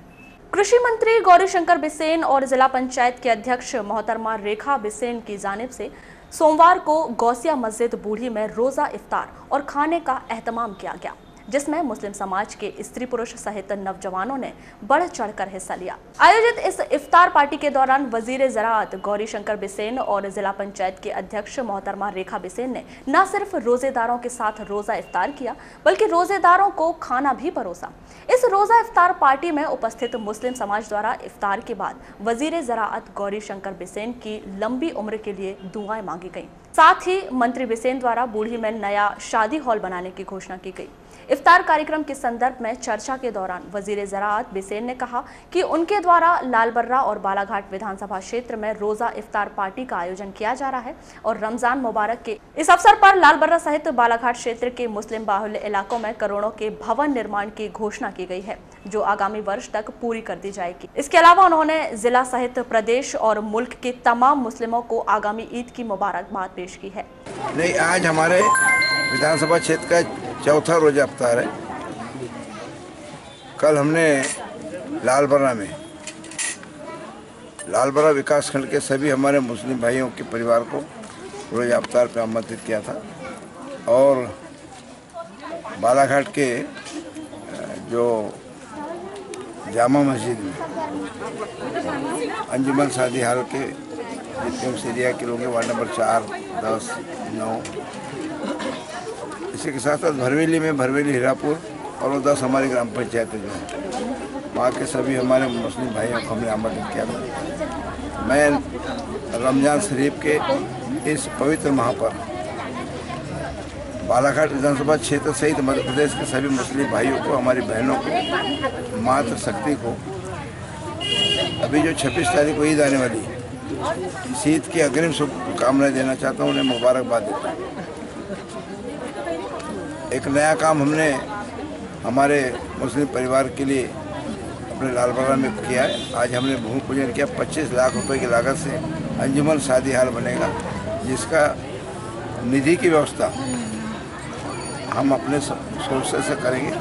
कृषि मंत्री गौरीशंकर बिसेन और जिला पंचायत के अध्यक्ष मोहतरमा रेखा बिसेन की जानिब से सोमवार को गौसिया मस्जिद बूढ़ी में रोजा इफ्तार और खाने का एहतमाम किया गया, जिसमें मुस्लिम समाज के स्त्री पुरुष सहित नौजवानों ने बढ़ चढ़कर हिस्सा लिया। आयोजित इस इफ्तार पार्टी के दौरान वजीर ज़राअत गौरीशंकर बिसेन और जिला पंचायत के अध्यक्ष मोहतरमा रेखा बिसेन ने न सिर्फ रोजेदारों के साथ रोजा इफ्तार किया, बल्कि रोजेदारों को खाना भी परोसा। इस रोजा इफ्तार पार्टी में उपस्थित मुस्लिम समाज द्वारा इफ्तार के बाद वजीर ज़राअत गौरीशंकर बिसेन की लंबी उम्र के लिए दुआएं मांगी गईं। साथ ही मंत्री बिसेन द्वारा बूढ़ी में नया शादी हॉल बनाने की घोषणा की गई। इफ्तार कार्यक्रम के संदर्भ में चर्चा के दौरान वजीर ज़राअत बिसेन ने कहा कि उनके द्वारा लालबर्रा और बालाघाट विधानसभा क्षेत्र में रोजा इफ्तार पार्टी का आयोजन किया जा रहा है और रमजान मुबारक के इस अवसर पर लालबर्रा सहित बालाघाट क्षेत्र के मुस्लिम बाहुल्य इलाकों में करोड़ों के भवन निर्माण की घोषणा की गई है, जो आगामी वर्ष तक पूरी कर दी जाएगी। इसके अलावा उन्होंने जिला सहित प्रदेश और मुल्क के तमाम मुस्लिमों को आगामी ईद की मुबारकबाद पेश की है। नहीं, आज हमारे विधानसभा क्षेत्र का चौथा रोजा इफ्तार है। कल हमने लालबर्रा विकासखंड के सभी हमारे मुस्लिम भाइयों के परिवार को रोजा इफ्तार पर आमंत्रित किया था और बालाघाट के जो जामा मस्जिद में अंजुमन शादी हाल के जितने एरिया के लोग हैं, वार्ड नंबर 4, 10, 9, इसी के साथ साथ भरवेली हीरापुर और 10 हमारी ग्राम पंचायतें जो हैं, वहाँ के सभी हमारे मुस्लिम भाइयों को हमने आमंत्रित किया था। मैं रमजान शरीफ के इस पवित्र माह पर बालाघाट विधानसभा क्षेत्र सहित मध्य प्रदेश के सभी मुस्लिम भाइयों को, हमारी बहनों को, मातृशक्ति को, अभी जो 26 तारीख को ईद आने वाली है, इस ईद की अग्रिम शुभकामनाएं देना चाहता हूँ, उन्हें मुबारकबाद देता हूँ। एक नया काम हमने हमारे मुस्लिम परिवार के लिए अपने लालबर्रा में किया है। आज हमने भूमि पूजन किया। 25 लाख रुपए की लागत से अंजुमन शादी हाल बनेगा, जिसका निधि की व्यवस्था हम अपने सोर्सेस से करेंगे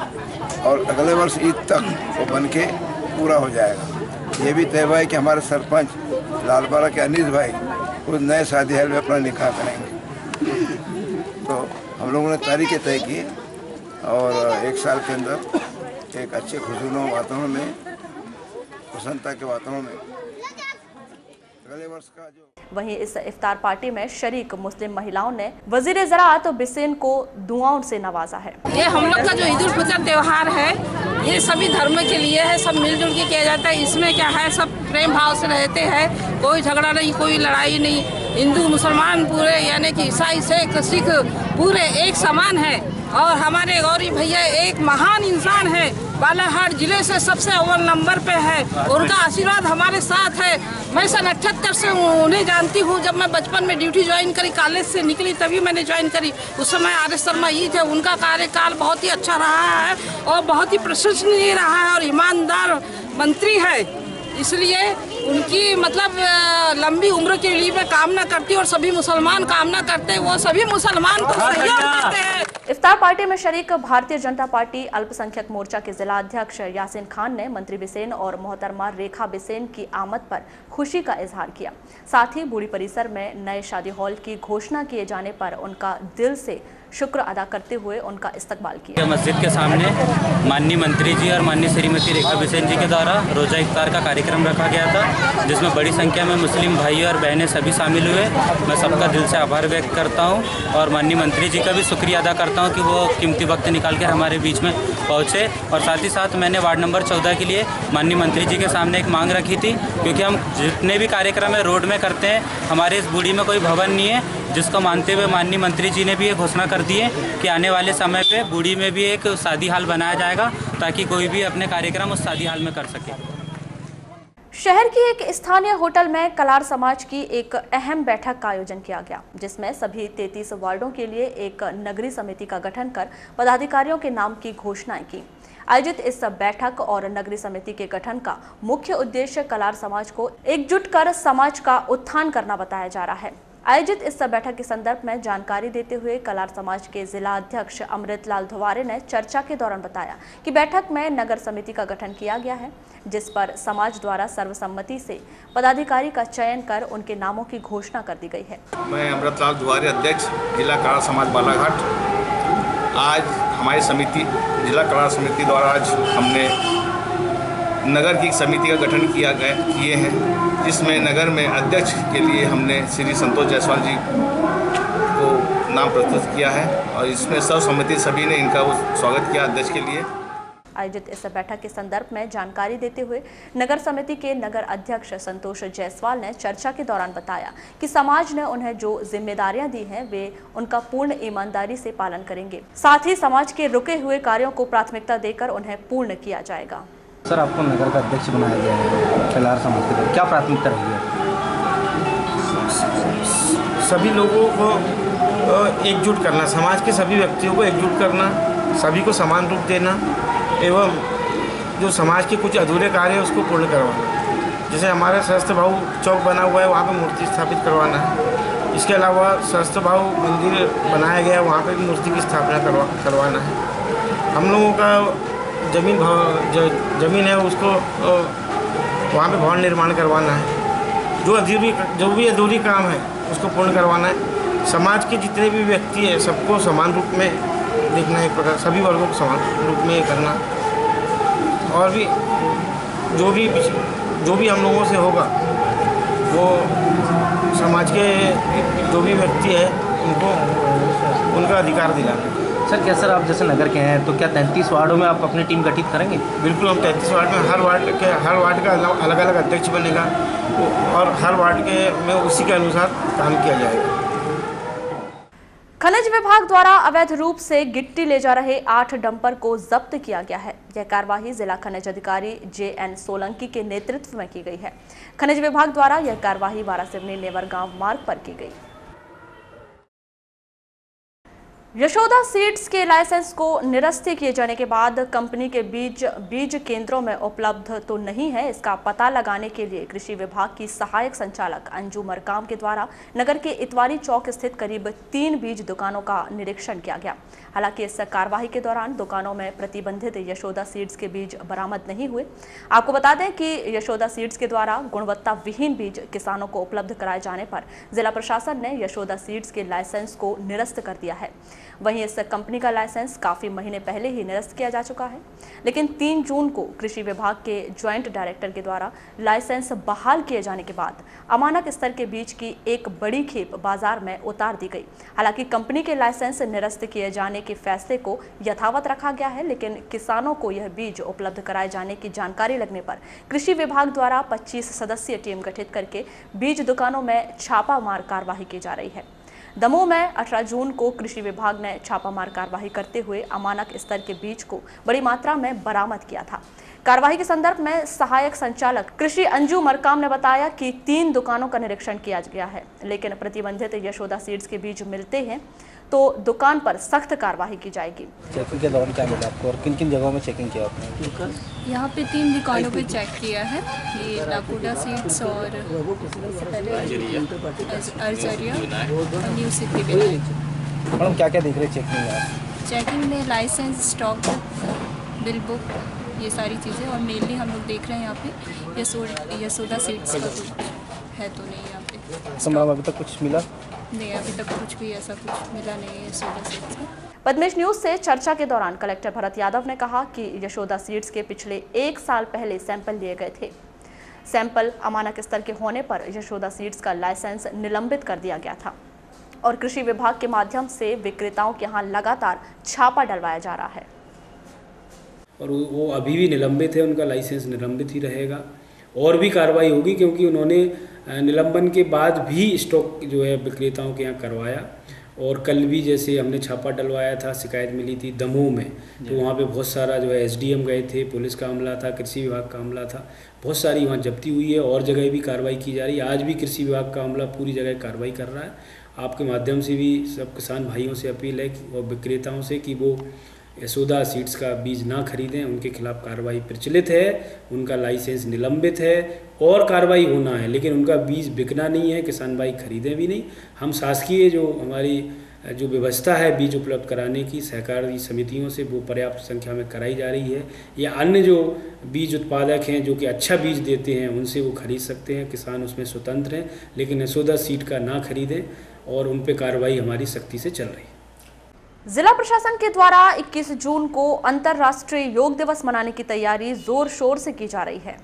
और अगले वर्ष ईद तक वो बन के पूरा हो जाएगा। ये भी तय हुआ है कि हमारे सरपंच लालबर्रा के अनीस भाई उस नए शादी हाल में अपना निकाह करेंगे। तो हम लोगों ने तारीखें तय की और 1 साल के अंदर एक अच्छे खुशनुमा वातावरण में, प्रसन्नता के वातावरण में अगले वर्ष का जो। वहीं इस इफ्तार पार्टी में शरीक मुस्लिम महिलाओं ने वजीर ज़राअत बिसेन को दुआओं से नवाजा है। ये हम लोग का जो ईद उल फितर त्यौहार है, ये सभी धर्म के लिए है, सब मिलजुल के किया जाता है। इसमें क्या है, सब प्रेम भाव से रहते हैं, कोई झगड़ा नहीं, कोई लड़ाई नहीं। हिंदू मुसलमान पूरे, यानी कि ईसाई सिख पूरे एक समान है। और हमारे गौरी भैया एक महान इंसान है, बालाघाट जिले से सबसे अव्वल नंबर पे है, उनका आशीर्वाद हमारे साथ है। मैं सन 78 से उन्हें जानती हूँ। जब मैं बचपन में ड्यूटी ज्वाइन करी, कॉलेज से निकली तभी मैंने ज्वाइन करी। उस समय RS शर्मा जी थे। उनका कार्यकाल बहुत ही अच्छा रहा है और बहुत ही प्रशंसनीय रहा है और ईमानदार मंत्री है। इसलिए उनकी मतलब लंबी उम्र के लिए मैं कामना करती हूँ और सभी मुसलमान कामना करते हैं, वो सभी मुसलमान को सहयोग करते हैं। इफ्तार पार्टी में शरीक भारतीय जनता पार्टी अल्पसंख्यक मोर्चा के जिला अध्यक्ष यासीन खान ने मंत्री बिसेन और मोहतरमा रेखा बिसेन की आमद पर खुशी का इजहार किया। साथ ही बूढ़ी परिसर में नए शादी हॉल की घोषणा किए जाने पर उनका दिल से शुक्र अदा करते हुए उनका इस्तकबाल किया। मस्जिद के सामने माननीय मंत्री जी और माननीय श्रीमती रेखा बिसेन जी के द्वारा रोजा इफ्तार का कार्यक्रम रखा गया था, जिसमें बड़ी संख्या में मुस्लिम भाई और बहनें सभी शामिल हुए। मैं सबका दिल से आभार व्यक्त करता हूं और माननीय मंत्री जी का भी शुक्रिया अदा करता हूं कि वो कीमती वक्त निकाल कर हमारे बीच में पहुंचे। और साथ ही साथ मैंने वार्ड नंबर 14 के लिए माननीय मंत्री जी के सामने एक मांग रखी थी, क्योंकि हम जितने भी कार्यक्रम है रोड में करते हैं, हमारे इस बूढ़ी में कोई भवन नहीं है, जिसको मानते हुए माननीय मंत्री जी ने भी ये घोषणा कर दी है कि आने वाले समय पे बूढ़ी में भी एक शादी हाल बनाया जाएगा, ताकि कोई भी अपने कार्यक्रम उस शादी हाल में कर सके। शहर की एक स्थानीय होटल में कलार समाज की एक अहम बैठक का आयोजन किया गया, जिसमें सभी 33 वार्डों के लिए एक नगरीय समिति का गठन कर पदाधिकारियों के नाम की घोषणाएं की। आयोजित इस बैठक और नगरीय समिति के गठन का मुख्य उद्देश्य कलार समाज को एकजुट कर समाज का उत्थान करना बताया जा रहा है। आयोजित इस बैठक के संदर्भ में जानकारी देते हुए कलार समाज के जिला अध्यक्ष अमृतलाल धुवारे ने चर्चा के दौरान बताया कि बैठक में नगर समिति का गठन किया गया है, जिस पर समाज द्वारा सर्वसम्मति से पदाधिकारी का चयन कर उनके नामों की घोषणा कर दी गई है। मैं अमृतलाल धुवारे, अध्यक्ष जिला कलार समाज बालाघाट। आज हमारी समिति जिला कलार समिति द्वारा आज हमने नगर की समिति का गठन किए हैं, जिसमें नगर में अध्यक्ष के लिए हमने श्री संतोष जायसवाल जी को नाम प्रस्तुत किया है और इसमें सर्वसम्मति सभी ने इनका स्वागत किया अध्यक्ष के लिए। आयोजित इस बैठक के संदर्भ में जानकारी देते हुए नगर समिति के नगर अध्यक्ष संतोष जायसवाल ने चर्चा के दौरान बताया कि समाज ने उन्हें जो जिम्मेदारियां दी हैं वे उनका पूर्ण ईमानदारी से पालन करेंगे। साथ ही समाज के रुके हुए कार्यों को प्राथमिकता देकर उन्हें पूर्ण किया जाएगा। सर, आपको नगर का अध्यक्ष बनाया गया है कलार समाज के द्वारा, क्या प्राथमिकता रही है? सभी लोगों को एकजुट करना, समाज के सभी व्यक्तियों को एकजुट करना, सभी को समान रूप देना एवं जो समाज के कुछ अधूरे कार्य है उसको पूर्ण करवाना। जैसे हमारे सहस्त्र भाव चौक बना हुआ है, वहाँ पे मूर्ति स्थापित करवाना है। इसके अलावा सहस्त्र भाव मंदिर बनाया गया है, वहाँ पे भी मूर्ति की स्थापना करवाना है। हम लोगों का जमीन है उसको वहाँ पे भवन निर्माण करवाना है। जो भी अधूरी काम है उसको पूर्ण करवाना है। समाज के जितने भी व्यक्ति हैं सबको समान रूप में देखना है, एक प्रकार सभी वर्गों को समान रूप में करना। और भी जो भी हम लोगों से होगा वो समाज के जो भी व्यक्ति है उनको उनका अधिकार दिलाना। सर, क्या सर आप जैसे नगर के हैं तो क्या 33 वार्डों में आप अपनी टीम गठित करेंगे? बिल्कुल, हम 33 वार्ड में हर वार्ड का अलग अलग अध्यक्ष बनेगा और हर वार्ड के में उसी के अनुसार काम किया जाएगा। खनिज विभाग द्वारा अवैध रूप से गिट्टी ले जा रहे 8 डंपर को जब्त किया गया है। यह कार्रवाई जिला खनिज अधिकारी JN सोलंकी के नेतृत्व में की गई है। खनिज विभाग द्वारा यह कार्रवाई वारासिवनी नेवर गांव मार्ग पर की गई। यशोदा सीड्स के लाइसेंस को निरस्त किए जाने के बाद कंपनी के बीज केंद्रों में उपलब्ध तो नहीं है, इसका पता लगाने के लिए कृषि विभाग की सहायक संचालक अंजू मरकाम के द्वारा नगर के इतवारी चौक स्थित करीब 3 बीज दुकानों का निरीक्षण किया गया। हालांकि इस कार्रवाई के दौरान दुकानों में प्रतिबंधित यशोदा सीड्स के बीज बरामद नहीं हुए। आपको बता दें कि यशोदा सीड्स के द्वारा गुणवत्ता विहीन बीज किसानों को उपलब्ध कराए जाने पर जिला प्रशासन ने यशोदा सीड्स के लाइसेंस को निरस्त कर दिया है। वहीं इस कंपनी का लाइसेंस काफी महीने पहले ही निरस्त किया जा चुका है, लेकिन 3 जून को कृषि विभाग के ज्वाइंट डायरेक्टर के द्वारा लाइसेंस बहाल किए जाने के बाद अमानक स्तर के बीज की एक बड़ी खेप बाजार में उतार दी गई। हालांकि कंपनी के लाइसेंस निरस्त किए जाने के फैसले को यथावत रखा गया है, लेकिन किसानों को यह बीज उपलब्ध कराए जाने की जानकारी लगने पर कृषि विभाग द्वारा 25 सदस्यीय टीम गठित करके बीज दुकानों में छापामार कार्रवाई की जा रही है। दमोह में 18 जून को कृषि विभाग ने छापामार कार्रवाई करते हुए अमानक स्तर के बीज को बड़ी मात्रा में बरामद किया था। कार्रवाई के संदर्भ में सहायक संचालक कृषि अंजू मरकाम ने बताया कि 3 दुकानों का निरीक्षण किया गया है, लेकिन प्रतिबंधित यशोदा सीड्स के बीज मिलते हैं तो दुकान पर सख्त कार्रवाई की जाएगी। चेकिंग के दौरान क्या मिला आपको और किन किन जगहों में चेकिंग किया आपने? यहाँ पे 3 दुकानों पे चेक किया है, ये नाकोडा सीड्स और अर्जरिया और न्यू सिटी विनायक। मैडम क्या क्या देख रहे हैं चेकिंग में? चेकिंग में लाइसेंस, स्टॉक, बिल बुक, ये सारी चीज़ें, और मेनली हम लोग देख रहे हैं यहाँ पे यशोदा सीड्स का कुछ है तो नहीं यहाँ पे। मैडम अभी तक कुछ मिला नहीं, अभी तक कुछ भी ऐसा कुछ मिला नहीं है यशोदा सीड्स का। पद्मेश न्यूज से चर्चा के दौरान कलेक्टर भरत यादव ने कहा कि यशोदा सीड्स के पिछले 1 साल पहले सैंपल लिए गए थे। सैंपल अमानक स्तर के होने पर यशोदा सीड्स का लाइसेंस निलंबित कर दिया गया था और कृषि विभाग के माध्यम से विक्रेताओं के यहाँ लगातार छापा डलवाया जा रहा है। और वो अभी भी निलंबित है, उनका लाइसेंस निलंबित ही रहेगा और भी कार्रवाई होगी, क्योंकि उन्होंने निलंबन के बाद भी स्टॉक जो है विक्रेताओं के यहाँ करवाया। और कल भी जैसे हमने छापा डलवाया था, शिकायत मिली थी दमोह में, तो वहाँ पे बहुत सारा जो है SDM गए थे, पुलिस का अमला था, कृषि विभाग का अमला था, बहुत सारी वहाँ जब्ती हुई है और जगह भी कार्रवाई की जा रही है। आज भी कृषि विभाग का अमला पूरी जगह कार्रवाई कर रहा है। आपके माध्यम से भी सब किसान भाइयों से अपील है और विक्रेताओं से कि वो यशोदा सीड्स का बीज ना खरीदें, उनके खिलाफ कार्रवाई प्रचलित है, उनका लाइसेंस निलंबित है और कार्रवाई होना है, लेकिन उनका बीज बिकना नहीं है, किसान भाई खरीदें भी नहीं। हम शासकीय जो हमारी जो व्यवस्था है बीज उपलब्ध कराने की सहकारी समितियों से, वो पर्याप्त संख्या में कराई जा रही है, या अन्य जो बीज उत्पादक हैं जो कि अच्छा बीज देते हैं उनसे वो खरीद सकते हैं, किसान उसमें स्वतंत्र हैं, लेकिन यशोदा सीड का ना खरीदें और उन पर कार्रवाई हमारी सख्ती से चल रही है। जिला प्रशासन के द्वारा 21 जून को अंतर्राष्ट्रीय योग दिवस मनाने की तैयारी जोर शोर से की जा रही है,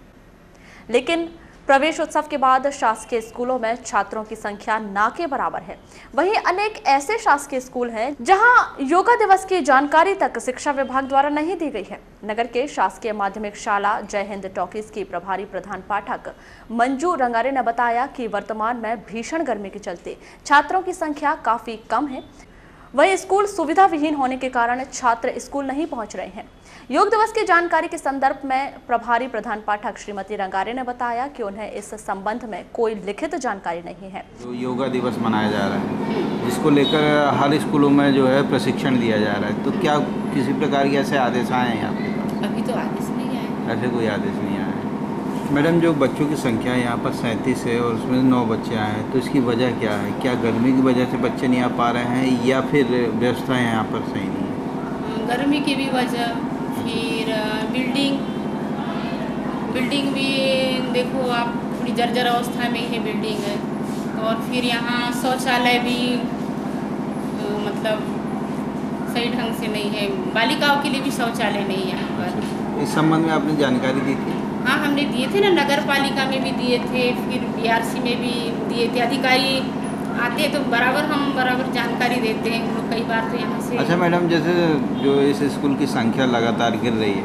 लेकिन प्रवेश उत्सव के बाद शासकीय स्कूलों में छात्रों की संख्या ना के बराबर है। वहीं अनेक ऐसे शासकीय स्कूल हैं जहां योगा दिवस की जानकारी तक शिक्षा विभाग द्वारा नहीं दी गई है। नगर के शासकीय माध्यमिक शाला जय हिंद टॉकीज की प्रभारी प्रधान पाठक मंजू रंगारे ने बताया कि वर्तमान में भीषण गर्मी के चलते छात्रों की संख्या काफी कम है। वहीं स्कूल सुविधा विहीन होने के कारण छात्र स्कूल नहीं पहुंच रहे हैं। योग दिवस की जानकारी के संदर्भ में प्रभारी प्रधान पाठक श्रीमती रंगारे ने बताया कि उन्हें इस संबंध में कोई लिखित जानकारी नहीं है। जो योगा दिवस मनाया जा रहा है, जिसको लेकर हर स्कूलों में जो है प्रशिक्षण दिया जा रहा है, तो क्या किसी प्रकार के ऐसे आदेश आए हैं आपके? अभी तो आदेश नहीं आए। ऐसे कोई आदेश नहीं आया है। मैडम, जो बच्चों की संख्या यहाँ पर 37 है और उसमें 9 बच्चे आए हैं, तो इसकी वजह क्या है? क्या गर्मी की वजह से बच्चे नहीं आ पा रहे हैं या फिर व्यवस्थाएं यहाँ पर सही नहीं है? गर्मी की भी वजह, फिर बिल्डिंग भी देखो आप थोड़ी जर्जर अवस्था में है बिल्डिंग है, और फिर यहाँ शौचालय भी मतलब सही ढंग से नहीं है, बालिकाओं के लिए भी शौचालय नहीं है यहाँ पर। इस संबंध में आपने जानकारी दी थी? हाँ, हमने दिए थे ना, नगर पालिका में भी दिए थे, फिर BRC में भी दिए थे। अधिकारी आते हैं तो हम बराबर जानकारी देते हैं, लोग कई बार तो यहाँ से। अच्छा मैडम, जैसे जो इस स्कूल की संख्या लगातार गिर रही है,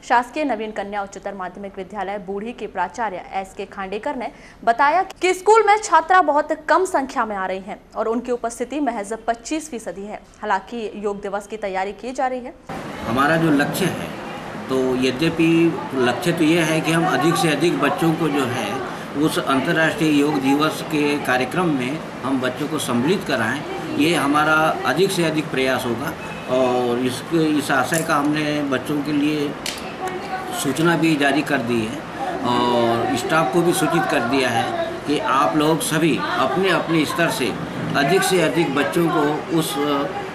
शासकीय नवीन कन्या उच्चतर माध्यमिक विद्यालय बूढ़ी के प्राचार्य SK खांडेकर ने बताया कि स्कूल में छात्रा बहुत कम संख्या में आ रही हैं और उनकी उपस्थिति महज 25% है। हालांकि योग दिवस की तैयारी की जा रही है। हमारा जो लक्ष्य है, तो यद्यपि लक्ष्य तो ये है कि हम अधिक से अधिक बच्चों को जो है उस अंतर्राष्ट्रीय योग दिवस के कार्यक्रम में हम बच्चों को सम्मिलित कराएं, ये हमारा अधिक से अधिक प्रयास होगा। और इस आशय का हमने बच्चों के लिए सूचना भी जारी कर दी है और स्टाफ को भी सूचित कर दिया है कि आप लोग सभी अपने अपने स्तर से अधिक बच्चों को उस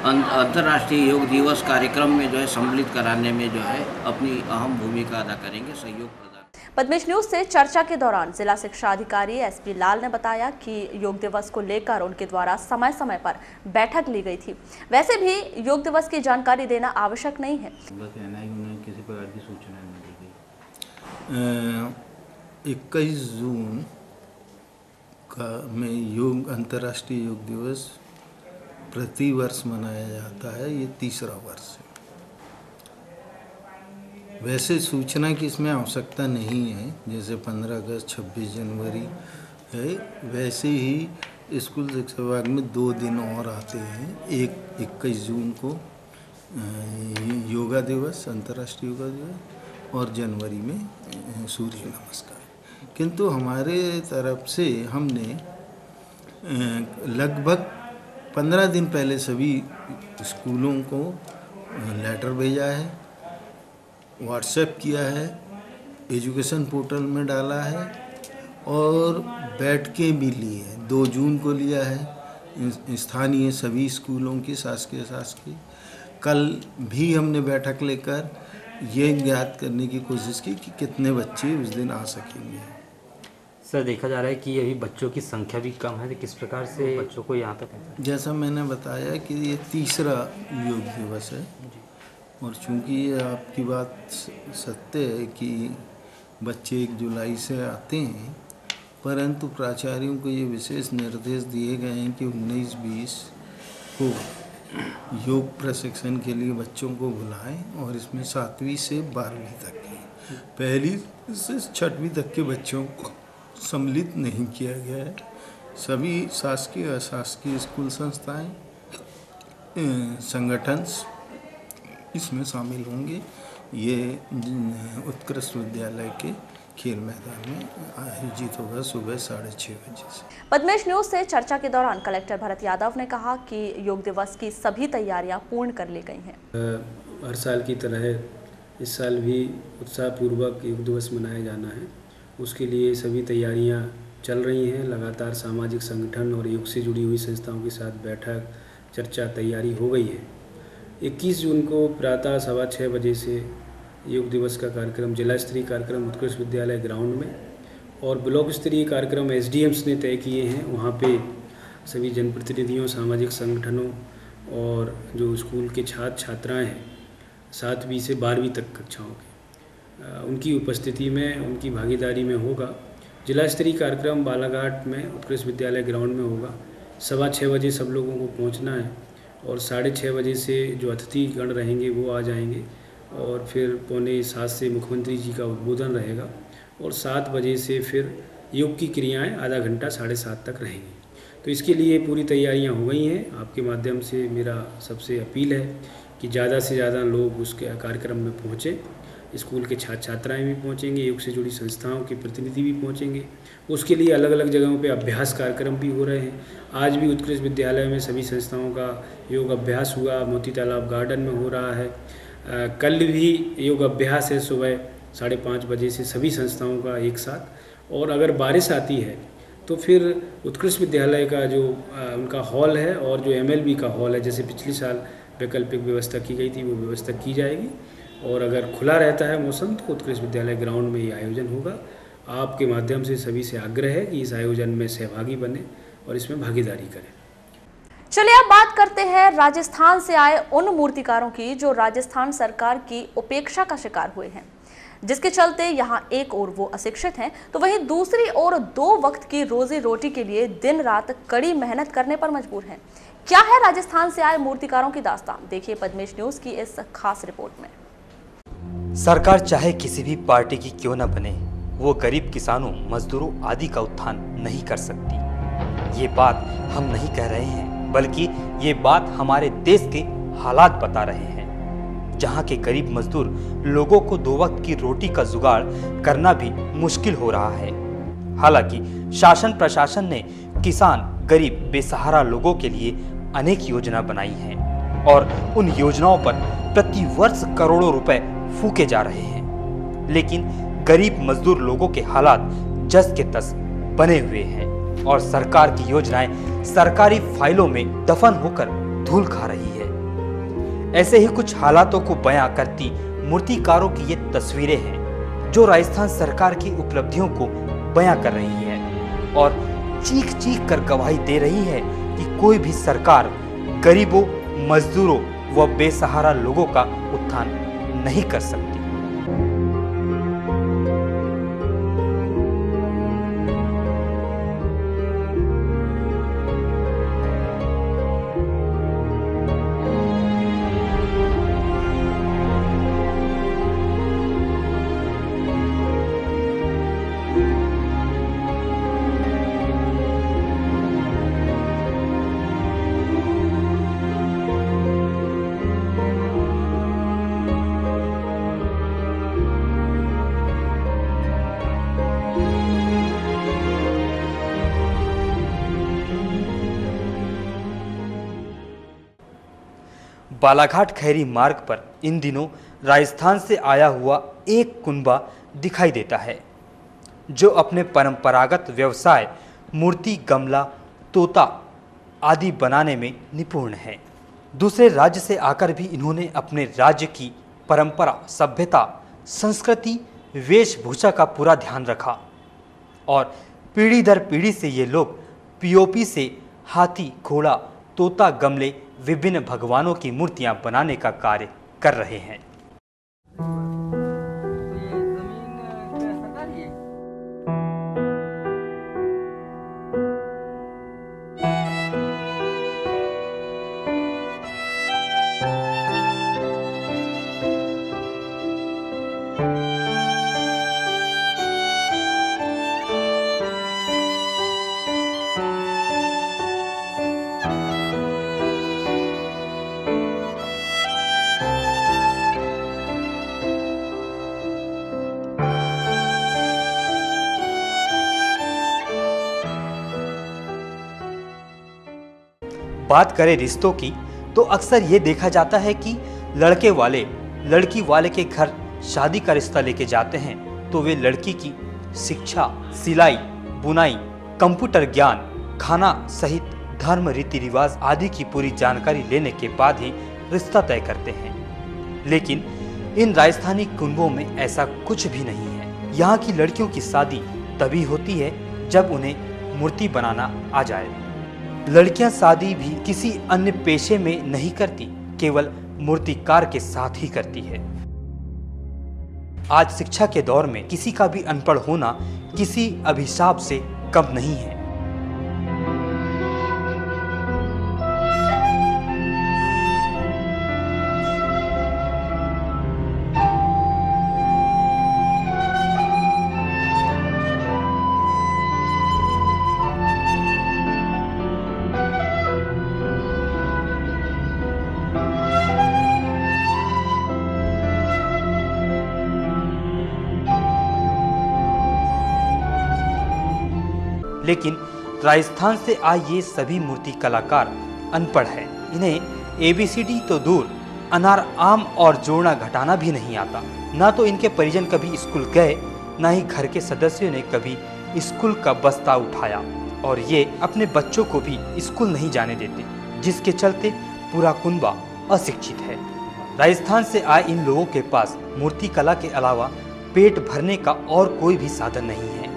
अंतर्राष्ट्रीय योग दिवस कार्यक्रम में जो है सम्मिलित कराने में जो है अपनी अहम भूमिका अदा करेंगे, सहयोग प्रदान। पद्मेश न्यूज से चर्चा के दौरान जिला शिक्षा अधिकारी SP लाल ने बताया कि योग दिवस को लेकर उनके द्वारा समय समय पर बैठक ली गई थी। वैसे भी योग दिवस की जानकारी देना आवश्यक नहीं है। किसी प्रकार की सूचना नहीं दी गई। 21 जून का में योग अंतर्राष्ट्रीय योग दिवस प्रति वर्ष मनाया जाता है, ये 3रा वर्ष है। वैसे सूचना की इसमें आवश्यकता नहीं है, जैसे 15 अगस्त 26 जनवरी है, वैसे ही स्कूल शिक्षा विभाग में 2 दिन और आते हैं। एक 21 जून को योगा दिवस, अंतर्राष्ट्रीय योगा दिवस, और जनवरी में सूर्य नमस्कार। किंतु हमारे तरफ से हमने लगभग 15 दिन पहले सभी स्कूलों को लेटर भेजा है, व्हाट्सएप किया है, एजुकेशन पोर्टल में डाला है और बैठकें भी ली है। 2 जून को लिया है स्थानीय सभी स्कूलों की, शासकीय। कल भी हमने बैठक लेकर ये ज्ञात करने की कोशिश की कि कितने बच्चे उस दिन आ सकेंगे। सर, देखा जा रहा है कि अभी बच्चों की संख्या भी कम है, तो किस प्रकार से बच्चों को यहाँ तक? जैसा मैंने बताया कि ये 3रा योग दिवस है और चूँकि आपकी बात सत्य है कि बच्चे 1 जुलाई से आते हैं, परंतु प्राचार्यों को ये विशेष निर्देश दिए गए हैं कि 19-20 को योग प्रशिक्षण के लिए बच्चों को बुलाएं और इसमें 7वीं से 12वीं तक के, 1ली से 6वीं तक के बच्चों को सम्मिलित नहीं किया गया है। सभी शासकीय अशासकीय स्कूल संस्थाएं, संगठन इसमें शामिल होंगे। ये उत्कृष्ट विद्यालय के खेल मैदान में आयोजित होगा सुबह 6:30 बजे से। पद्मेश न्यूज से चर्चा के दौरान कलेक्टर भरत यादव ने कहा कि योग दिवस की सभी तैयारियां पूर्ण कर ली गई हैं। हर साल की तरह इस साल भी उत्साहपूर्वक योग दिवस मनाया जाना है, उसके लिए सभी तैयारियां चल रही हैं। लगातार सामाजिक संगठन और योग से जुड़ी हुई संस्थाओं के साथ बैठक, चर्चा, तैयारी हो गई है। 21 जून को प्रातः 6:15 बजे से योग दिवस का कार्यक्रम, जिला स्तरीय कार्यक्रम उत्कृष्ट विद्यालय ग्राउंड में और ब्लॉक स्तरीय कार्यक्रम SDMs ने तय किए हैं। वहाँ पे सभी जनप्रतिनिधियों, सामाजिक संगठनों और जो स्कूल के छात्र छात्राएँ हैं 7वीं से 12वीं तक कक्षाओं के, उनकी उपस्थिति में, उनकी भागीदारी में होगा। जिला स्तरीय कार्यक्रम बालाघाट में उत्कृष्ट विद्यालय ग्राउंड में होगा। 6:15 बजे सब लोगों को पहुँचना है और 6:30 बजे से जो अतिथिगण रहेंगे वो आ जाएंगे और फिर 6:45 से मुख्यमंत्री जी का उद्बोधन रहेगा और 7 बजे से फिर योग की क्रियाएं आधा घंटा 7:30 तक रहेंगी। तो इसके लिए पूरी तैयारियां हो गई हैं। आपके माध्यम से मेरा सबसे अपील है कि ज़्यादा से ज़्यादा लोग उसके कार्यक्रम में पहुँचें। स्कूल के छात्र छात्राएँ भी पहुँचेंगे, योग से जुड़ी संस्थाओं के प्रतिनिधि भी पहुँचेंगे। उसके लिए अलग अलग जगहों पे अभ्यास कार्यक्रम भी हो रहे हैं। आज भी उत्कृष्ट विद्यालय में सभी संस्थाओं का योग अभ्यास हुआ, मोती तालाब गार्डन में हो रहा है। कल भी योग अभ्यास है सुबह 5:30 बजे से सभी संस्थाओं का एक साथ। और अगर बारिश आती है तो फिर उत्कृष्ट विद्यालय का जो उनका हॉल है और जो MLB का हॉल है, जैसे पिछले साल वैकल्पिक व्यवस्था की गई थी, वो व्यवस्था की जाएगी। और अगर खुला रहता है मौसम तो उत्कृष्ट विद्यालय ग्राउंड में ये आयोजन होगा। आपके माध्यम से सभी से आग्रह है कि इस आयोजन में सहभागी बने और इसमें भागीदारी करें। चलिए अब बात करते हैं राजस्थान से आए उन मूर्तिकारों की जो राजस्थान सरकार की उपेक्षा का शिकार हुए हैं, जिसके चलते यहाँ एक ओर वो अशिक्षित हैं तो वहीं दूसरी ओर 2 वक्त की रोजी रोटी के लिए दिन रात कड़ी मेहनत करने पर मजबूर हैं। क्या है राजस्थान से आए मूर्तिकारों की दास्तान, देखिए पद्मेश न्यूज की इस खास रिपोर्ट में। सरकार चाहे किसी भी पार्टी की क्यों न बने, वो गरीब किसानों, मजदूरों आदि का उत्थान नहीं कर सकती। ये बात हम नहीं कह रहे हैं, बल्कि ये बात हमारे देश के हालात बता रहे हैं, जहाँ के गरीब मजदूर लोगों को 2 वक्त की रोटी का जुगाड़ करना भी मुश्किल हो रहा है। हालांकि शासन प्रशासन ने किसान, गरीब, बेसहारा लोगों के लिए अनेक योजना बनाई हैं और उन योजनाओं पर प्रति वर्ष करोड़ों रुपए फूके जा रहे हैं, लेकिन गरीब मजदूर लोगों के हालात जस के तस बने हुए हैं और सरकार की योजनाएं सरकारी फाइलों में दफन होकर धूल खा रही है। ऐसे ही कुछ हालातों को बयां करती मूर्तिकारों की ये तस्वीरें हैं जो राजस्थान सरकार की उपलब्धियों को बयां कर रही है और चीख चीख कर गवाही दे रही है कि कोई भी सरकार गरीबों, मजदूरों व बेसहारा लोगों का उत्थान नहीं कर सकती। बालाघाट खैरी मार्ग पर इन दिनों राजस्थान से आया हुआ एक कुनबा दिखाई देता है, जो अपने परंपरागत व्यवसाय मूर्ति, गमला, तोता आदि बनाने में निपुण है। दूसरे राज्य से आकर भी इन्होंने अपने राज्य की परंपरा, सभ्यता, संस्कृति, वेशभूषा का पूरा ध्यान रखा और पीढ़ी दर पीढ़ी से ये लोग पीओपी से हाथी, घोड़ा, तोता, गमले, विभिन्न भगवानों की मूर्तियां बनाने का कार्य कर रहे हैं। बात करें रिश्तों की तो अक्सर ये देखा जाता है कि लड़के वाले लड़की वाले के घर शादी का रिश्ता लेके जाते हैं तो वे लड़की की शिक्षा, सिलाई, बुनाई, कंप्यूटर ज्ञान, खाना सहित धर्म, रीति रिवाज आदि की पूरी जानकारी लेने के बाद ही रिश्ता तय करते हैं। लेकिन इन राजस्थानी कुनबों में ऐसा कुछ भी नहीं है। यहाँ की लड़कियों की शादी तभी होती है जब उन्हें मूर्ति बनाना आ जाए। लड़कियां शादी भी किसी अन्य पेशे में नहीं करती, केवल मूर्तिकार के साथ ही करती है। आज शिक्षा के दौर में किसी का भी अनपढ़ होना किसी अभिशाप से कम नहीं है। लेकिन राजस्थान से आए ये सभी मूर्ति कलाकार अनपढ़ हैं। इन्हें ABCD तो दूर अनार, आम और जोड़ना घटाना भी नहीं आता। ना तो इनके परिजन कभी स्कूल गए, ना ही घर के सदस्यों ने कभी स्कूल का बस्ता उठाया और ये अपने बच्चों को भी स्कूल नहीं जाने देते, जिसके चलते पूरा कुनबा अशिक्षित है। राजस्थान से आए इन लोगों के पास मूर्ति कला के अलावा पेट भरने का और कोई भी साधन नहीं है।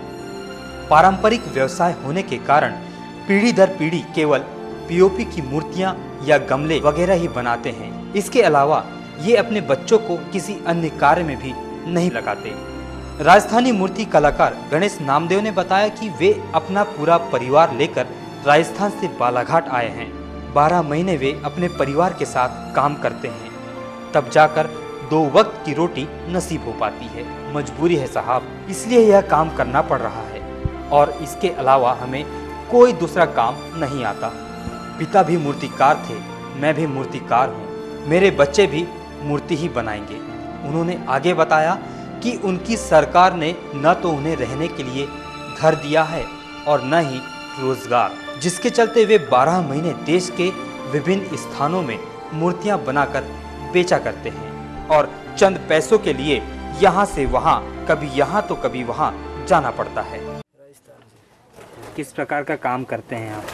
पारंपरिक व्यवसाय होने के कारण पीढ़ी दर पीढ़ी केवल पीओपी की मूर्तियां या गमले वगैरह ही बनाते हैं। इसके अलावा ये अपने बच्चों को किसी अन्य कार्य में भी नहीं लगाते। राजस्थानी मूर्ति कलाकार गणेश नामदेव ने बताया कि वे अपना पूरा परिवार लेकर राजस्थान से बालाघाट आए हैं। 12 महीने वे अपने परिवार के साथ काम करते हैं, तब जाकर 2 वक्त की रोटी नसीब हो पाती है। मजबूरी है साहब, इसलिए यह काम करना पड़ रहा है और इसके अलावा हमें कोई दूसरा काम नहीं आता। पिता भी मूर्तिकार थे, मैं भी मूर्तिकार हूँ, मेरे बच्चे भी मूर्ति ही बनाएंगे। उन्होंने आगे बताया कि उनकी सरकार ने न तो उन्हें रहने के लिए घर दिया है और न ही रोजगार, जिसके चलते वे 12 महीने देश के विभिन्न स्थानों में मूर्तियां बनाकर बेचा करते हैं और चंद पैसों के लिए यहाँ से वहाँ, कभी यहाँ तो कभी वहाँ जाना पड़ता है। किस प्रकार का काम करते हैं आप?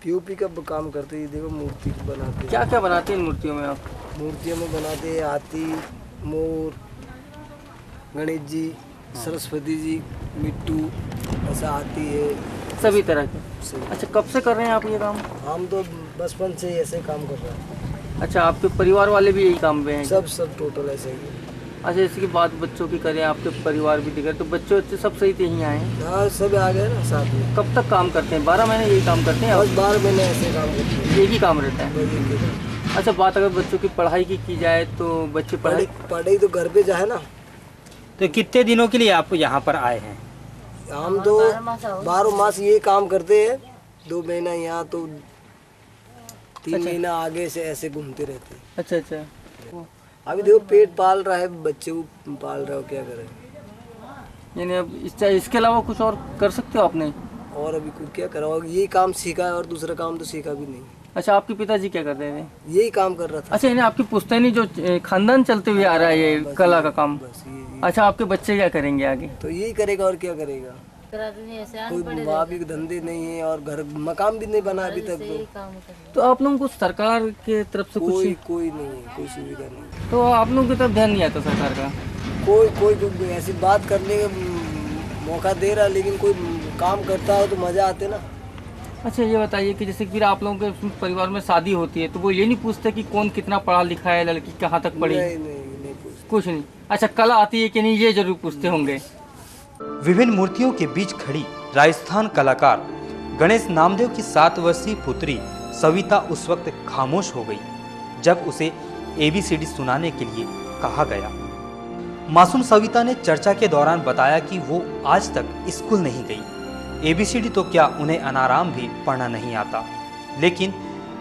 पीओपी का काम करते हैं। देखो मूर्ति बनाते हैं। क्या क्या बनाते हैं इन मूर्तियों में आप? मूर्तियों में बनाते हैं हाथी, मोर, गणेश जी, सरस्वती जी, मिट्टू, ऐसा आती है सभी तरह के। अच्छा, कब से कर रहे हैं आप ये काम? हम तो बचपन से ऐसे काम कर रहे हैं। अच्छा, आपके परिवार वाले भी यही काम पे हैं? सब टोटल ऐसे ही। अच्छा, इसकी बात बच्चों की करें, आपके परिवार भी दिखे तो बच्चे सब सही थे यहीं आए हैं? हाँ, सब आ गए ना साथ में। कब तक काम करते हैं? 12 महीने यही काम करते हैं? बस 12 महीने ऐसे काम करते हैं। यही काम रहता है। अच्छा, बात अगर बच्चों की पढ़ाई की जाए तो बच्चे पढ़ाई तो घर पे जाए ना। तो कितने दिनों के लिए आप यहाँ पर आए हैं? हम तो 12 मास ये काम करते हैं। 2 महीना यहाँ तो 3 महीना आगे से ऐसे घूमते रहते हैं। अच्छा अच्छा। अभी देखो पेट पाल रहा है, बच्चे को पाल रहा हो, क्या करें। यानी अब इसके अलावा कुछ और कर सकते हो आपने? और अभी कुछ क्या करा, यही काम सीखा है और दूसरा काम तो सीखा भी नहीं। अच्छा, आपके पिताजी क्या कर रहे थे? यही काम कर रहा था। अच्छा, यानी आपकी पुश्तैनी जो खानदान चलते हुए आ रहा है ये कला का काम। अच्छा, आपके बच्चे क्या करेंगे आगे? तो यही करेगा और क्या करेगा। कोई माँ भी धंधे नहीं है और घर मकान भी नहीं बना अभी तक। तो आप लोगों को सरकार के तरफ से कोई नहीं है, कोई सुविधा नहीं। तो आप लोगों की तरफ ध्यान नहीं आता सरकार का? कोई ऐसी बात करने का मौका दे रहा, लेकिन कोई काम करता है तो मजा आते ना। अच्छा, ये बताइए कि जैसे फिर आप लोगों के परिवार में शादी होती है तो वो ये नहीं पूछते कि कौन कितना पढ़ा लिखा है, लड़की कहाँ तक पढ़ी? नहीं कुछ नहीं। अच्छा, कला आती है कि नहीं ये जरूर पूछते होंगे। विभिन्न मूर्तियों के बीच खड़ी राजस्थान कलाकार गणेश नामदेव की 7 वर्षीय पुत्री सविता उस वक्त खामोश हो गई जब उसे ABCD सुनाने के लिए कहा गया। मासूम सविता ने चर्चा के दौरान बताया कि वो आज तक स्कूल नहीं गई। ABCD तो क्या, उन्हें अनाराम भी पढ़ना नहीं आता, लेकिन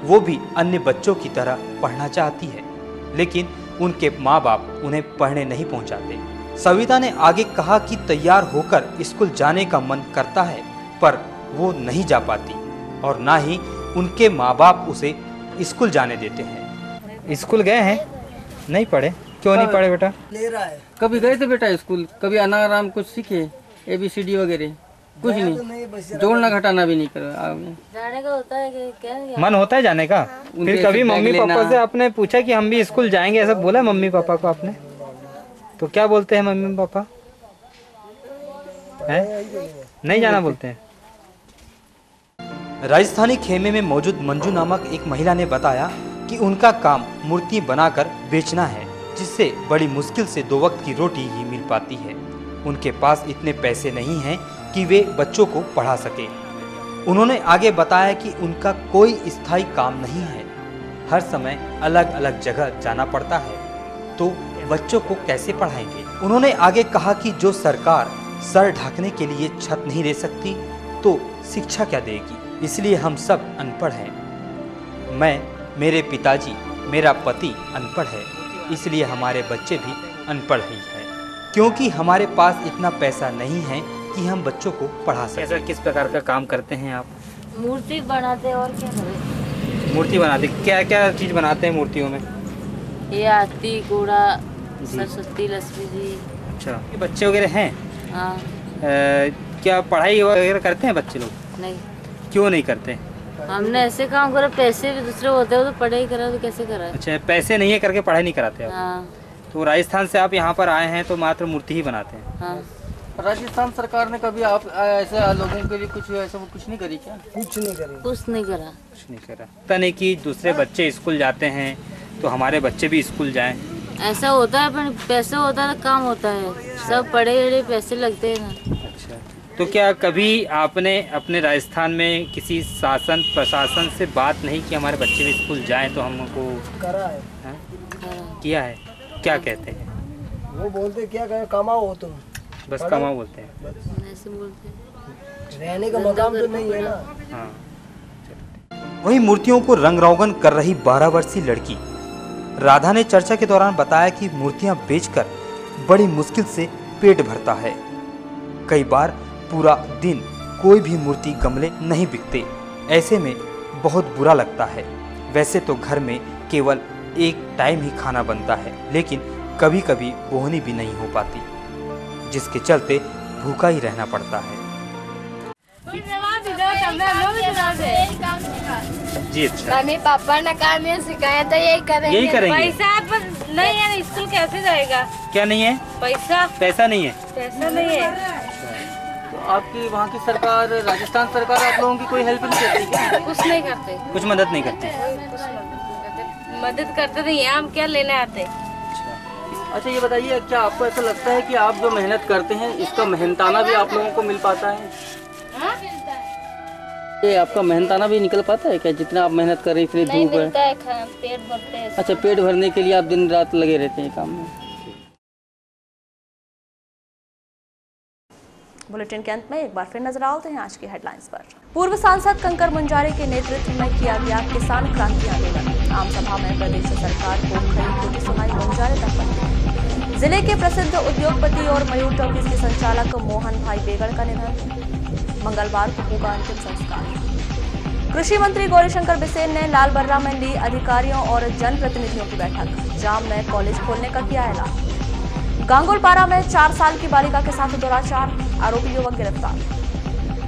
वो भी अन्य बच्चों की तरह पढ़ना चाहती है, लेकिन उनके माँ बाप उन्हें पढ़ने नहीं पहुँचाते। सविता ने आगे कहा कि तैयार होकर स्कूल जाने का मन करता है पर वो नहीं जा पाती और ना ही उनके माँ बाप उसे स्कूल जाने देते हैं। स्कूल गए हैं, नहीं पढ़े? क्यों नहीं पढ़े बेटा? ले रहा है। कभी गए थे बेटा स्कूल? कभी अनाराम कुछ सीखे, ABCD वगैरह? कुछ नहीं, जोड़ना घटाना भी नहीं करो। जाने का होता है कि क्या मन होता है जाने का? फिर कभी मम्मी पापा से आपने पूछा कि हम भी स्कूल जाएंगे, ऐसा बोला मम्मी पापा को आपने? तो क्या बोलते हैं मम्मी पापा? है नहीं जाना बोलते हैं। राजस्थानी खेमे में मौजूद मंजू नामक एक महिला ने बताया कि उनका काम मूर्ति बनाकर बेचना है, जिससे बड़ी मुश्किल से 2 वक्त की रोटी ही मिल पाती है। उनके पास इतने पैसे नहीं हैं कि वे बच्चों को पढ़ा सके। उन्होंने आगे बताया कि उनका कोई स्थायी काम नहीं है, हर समय अलग अलग जगह जाना पड़ता है, तो बच्चों को कैसे पढ़ाएंगे। उन्होंने आगे कहा कि जो सरकार सर ढकने के लिए छत नहीं दे सकती तो शिक्षा क्या देगी, इसलिए हम सब अनपढ़ हैं। मैं, मेरे पिताजी, मेरा पति अनपढ़ है, इसलिए हमारे बच्चे भी अनपढ़ ही हैं, क्योंकि हमारे पास इतना पैसा नहीं है कि हम बच्चों को पढ़ा सकें। ऐसा किस प्रकार का काम करते हैं आप? मूर्ति बनाते और क्या करें? मूर्ति बनाते, क्या क्या चीज़ बनाते हैं मूर्तियों में? ये हाथी, घोड़ा, सरस्वती, लक्ष्मी जी। अच्छा, ये बच्चे वगैरह हैं? हाँ। क्या पढ़ाई वगैरह करते हैं बच्चे लोग? नहीं। क्यों नहीं करते? हमने ऐसे काम करा, पैसे भी दूसरे होते हो तो पढ़ाई करा तो कैसे करा? अच्छा, पैसे नहीं है करके पढ़ाई नहीं कराते आप? हाँ। तो राजस्थान से आप यहाँ पर आए हैं तो मात्र मूर्ति ही बनाते हैं? हाँ। राजस्थान सरकार ने कभी आप ऐसे लोगों के लिए कुछ ऐसा कुछ नहीं करी क्या? कुछ नहीं करी। कुछ नहीं करा। कुछ नहीं करा। पता नहीं कि दूसरे बच्चे स्कूल जाते हैं तो हमारे बच्चे भी स्कूल जाएं। ऐसा होता है, पर पैसे होता है तो काम होता है। सब पढ़े पैसे लगते हैं ना। अच्छा, तो क्या कभी आपने अपने राजस्थान में किसी शासन प्रशासन से बात नहीं की हमारे बच्चे भी स्कूल जाएं तो हमको? करा है। किया है? क्या कहते हैं वो? बोलते क्या करें, कमाओ तुम, बस कमाओ बोलते हैं। ऐसे बोलते हैं। रहने का मकाम तो नहीं है ना। हाँ। वहीं मूर्तियों को रंग रोगन कर रही 12 वर्षीय लड़की राधा ने चर्चा के दौरान बताया कि मूर्तियां बेचकर बड़ी मुश्किल से पेट भरता है। कई बार पूरा दिन कोई भी मूर्ति गमले नहीं बिकते, ऐसे में बहुत बुरा लगता है। वैसे तो घर में केवल एक टाइम ही खाना बनता है, लेकिन कभी कभी बोहनी भी नहीं हो पाती, जिसके चलते भूखा ही रहना पड़ता है। जी अच्छा, मम्मी पापा ने काम ये सिखाया था, यही करेंगे। यही करेंगे। पैसा नहीं है, स्कूल कैसे जाएगा? क्या नहीं है? पैसा नहीं है। पैसा नहीं है। तो आपकी वहाँ की सरकार, राजस्थान सरकार आप लोगों की कोई हेल्प नहीं करती क्या? कुछ नहीं करते, कुछ मदद नहीं करती। मदद करते तो यहाँ हम क्या लेने आते। अच्छा, ये बताइए, क्या आपको ऐसा लगता है कि आप जो मेहनत करते हैं इसका मेहनताना भी आप लोगों को मिल पाता है? ये आपका मेहनताना भी निकल पाता है क्या? जितना आप मेहनत कर रहे हैं, इतनी धूप है। पेट भरते हैं। अच्छा, पेट भरने के लिए आप दिन रात लगे रहते हैं काम में। बुलेटिन के अंत में एक बार फिर नजर डालते हैं आज की हेडलाइंस पर। पूर्व सांसद कंकर मुंजारे के नेतृत्व में किया गया किसान क्रांति आंदोलन। आम सभा में प्रदेश सरकार को खरी खोटी सुनाई मुंजारे दंपति। जिले के प्रसिद्ध उद्योगपति और मयूर टॉकीज के संचालक मोहन भाई बेगड़ का निधन। मंगलवार को होगा अंतिम संस्कार। कृषि मंत्री गौरीशंकर बिसेन ने लालबर्रा में ली अधिकारियों और जनप्रतिनिधियों की बैठक। जाम में कॉलेज खोलने का किया ऐलान। गांगुलपारा में 4 साल की बालिका के साथ दुराचार, आरोपी युवक गिरफ्तार।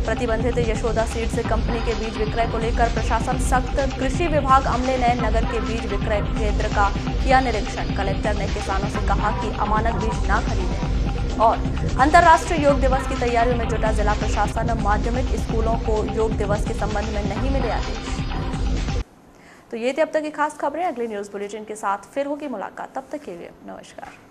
प्रतिबंधित यशोदा सीड से कंपनी के बीज विक्रय को लेकर प्रशासन सख्त। कृषि विभाग अमले ने नगर के बीज विक्रय केंद्र का किया निरीक्षण। कलेक्टर ने किसानों से कहा कि अमानक बीज न खरीदें। और अंतर्राष्ट्रीय योग दिवस की तैयारियों में जुटा जिला प्रशासन। माध्यमिक स्कूलों को योग दिवस के संबंध में नहीं मिले आदेश। तो ये थी अब तक की खास खबरें। अगले न्यूज बुलेटिन के साथ फिर होगी मुलाकात। तब तक के लिए नमस्कार।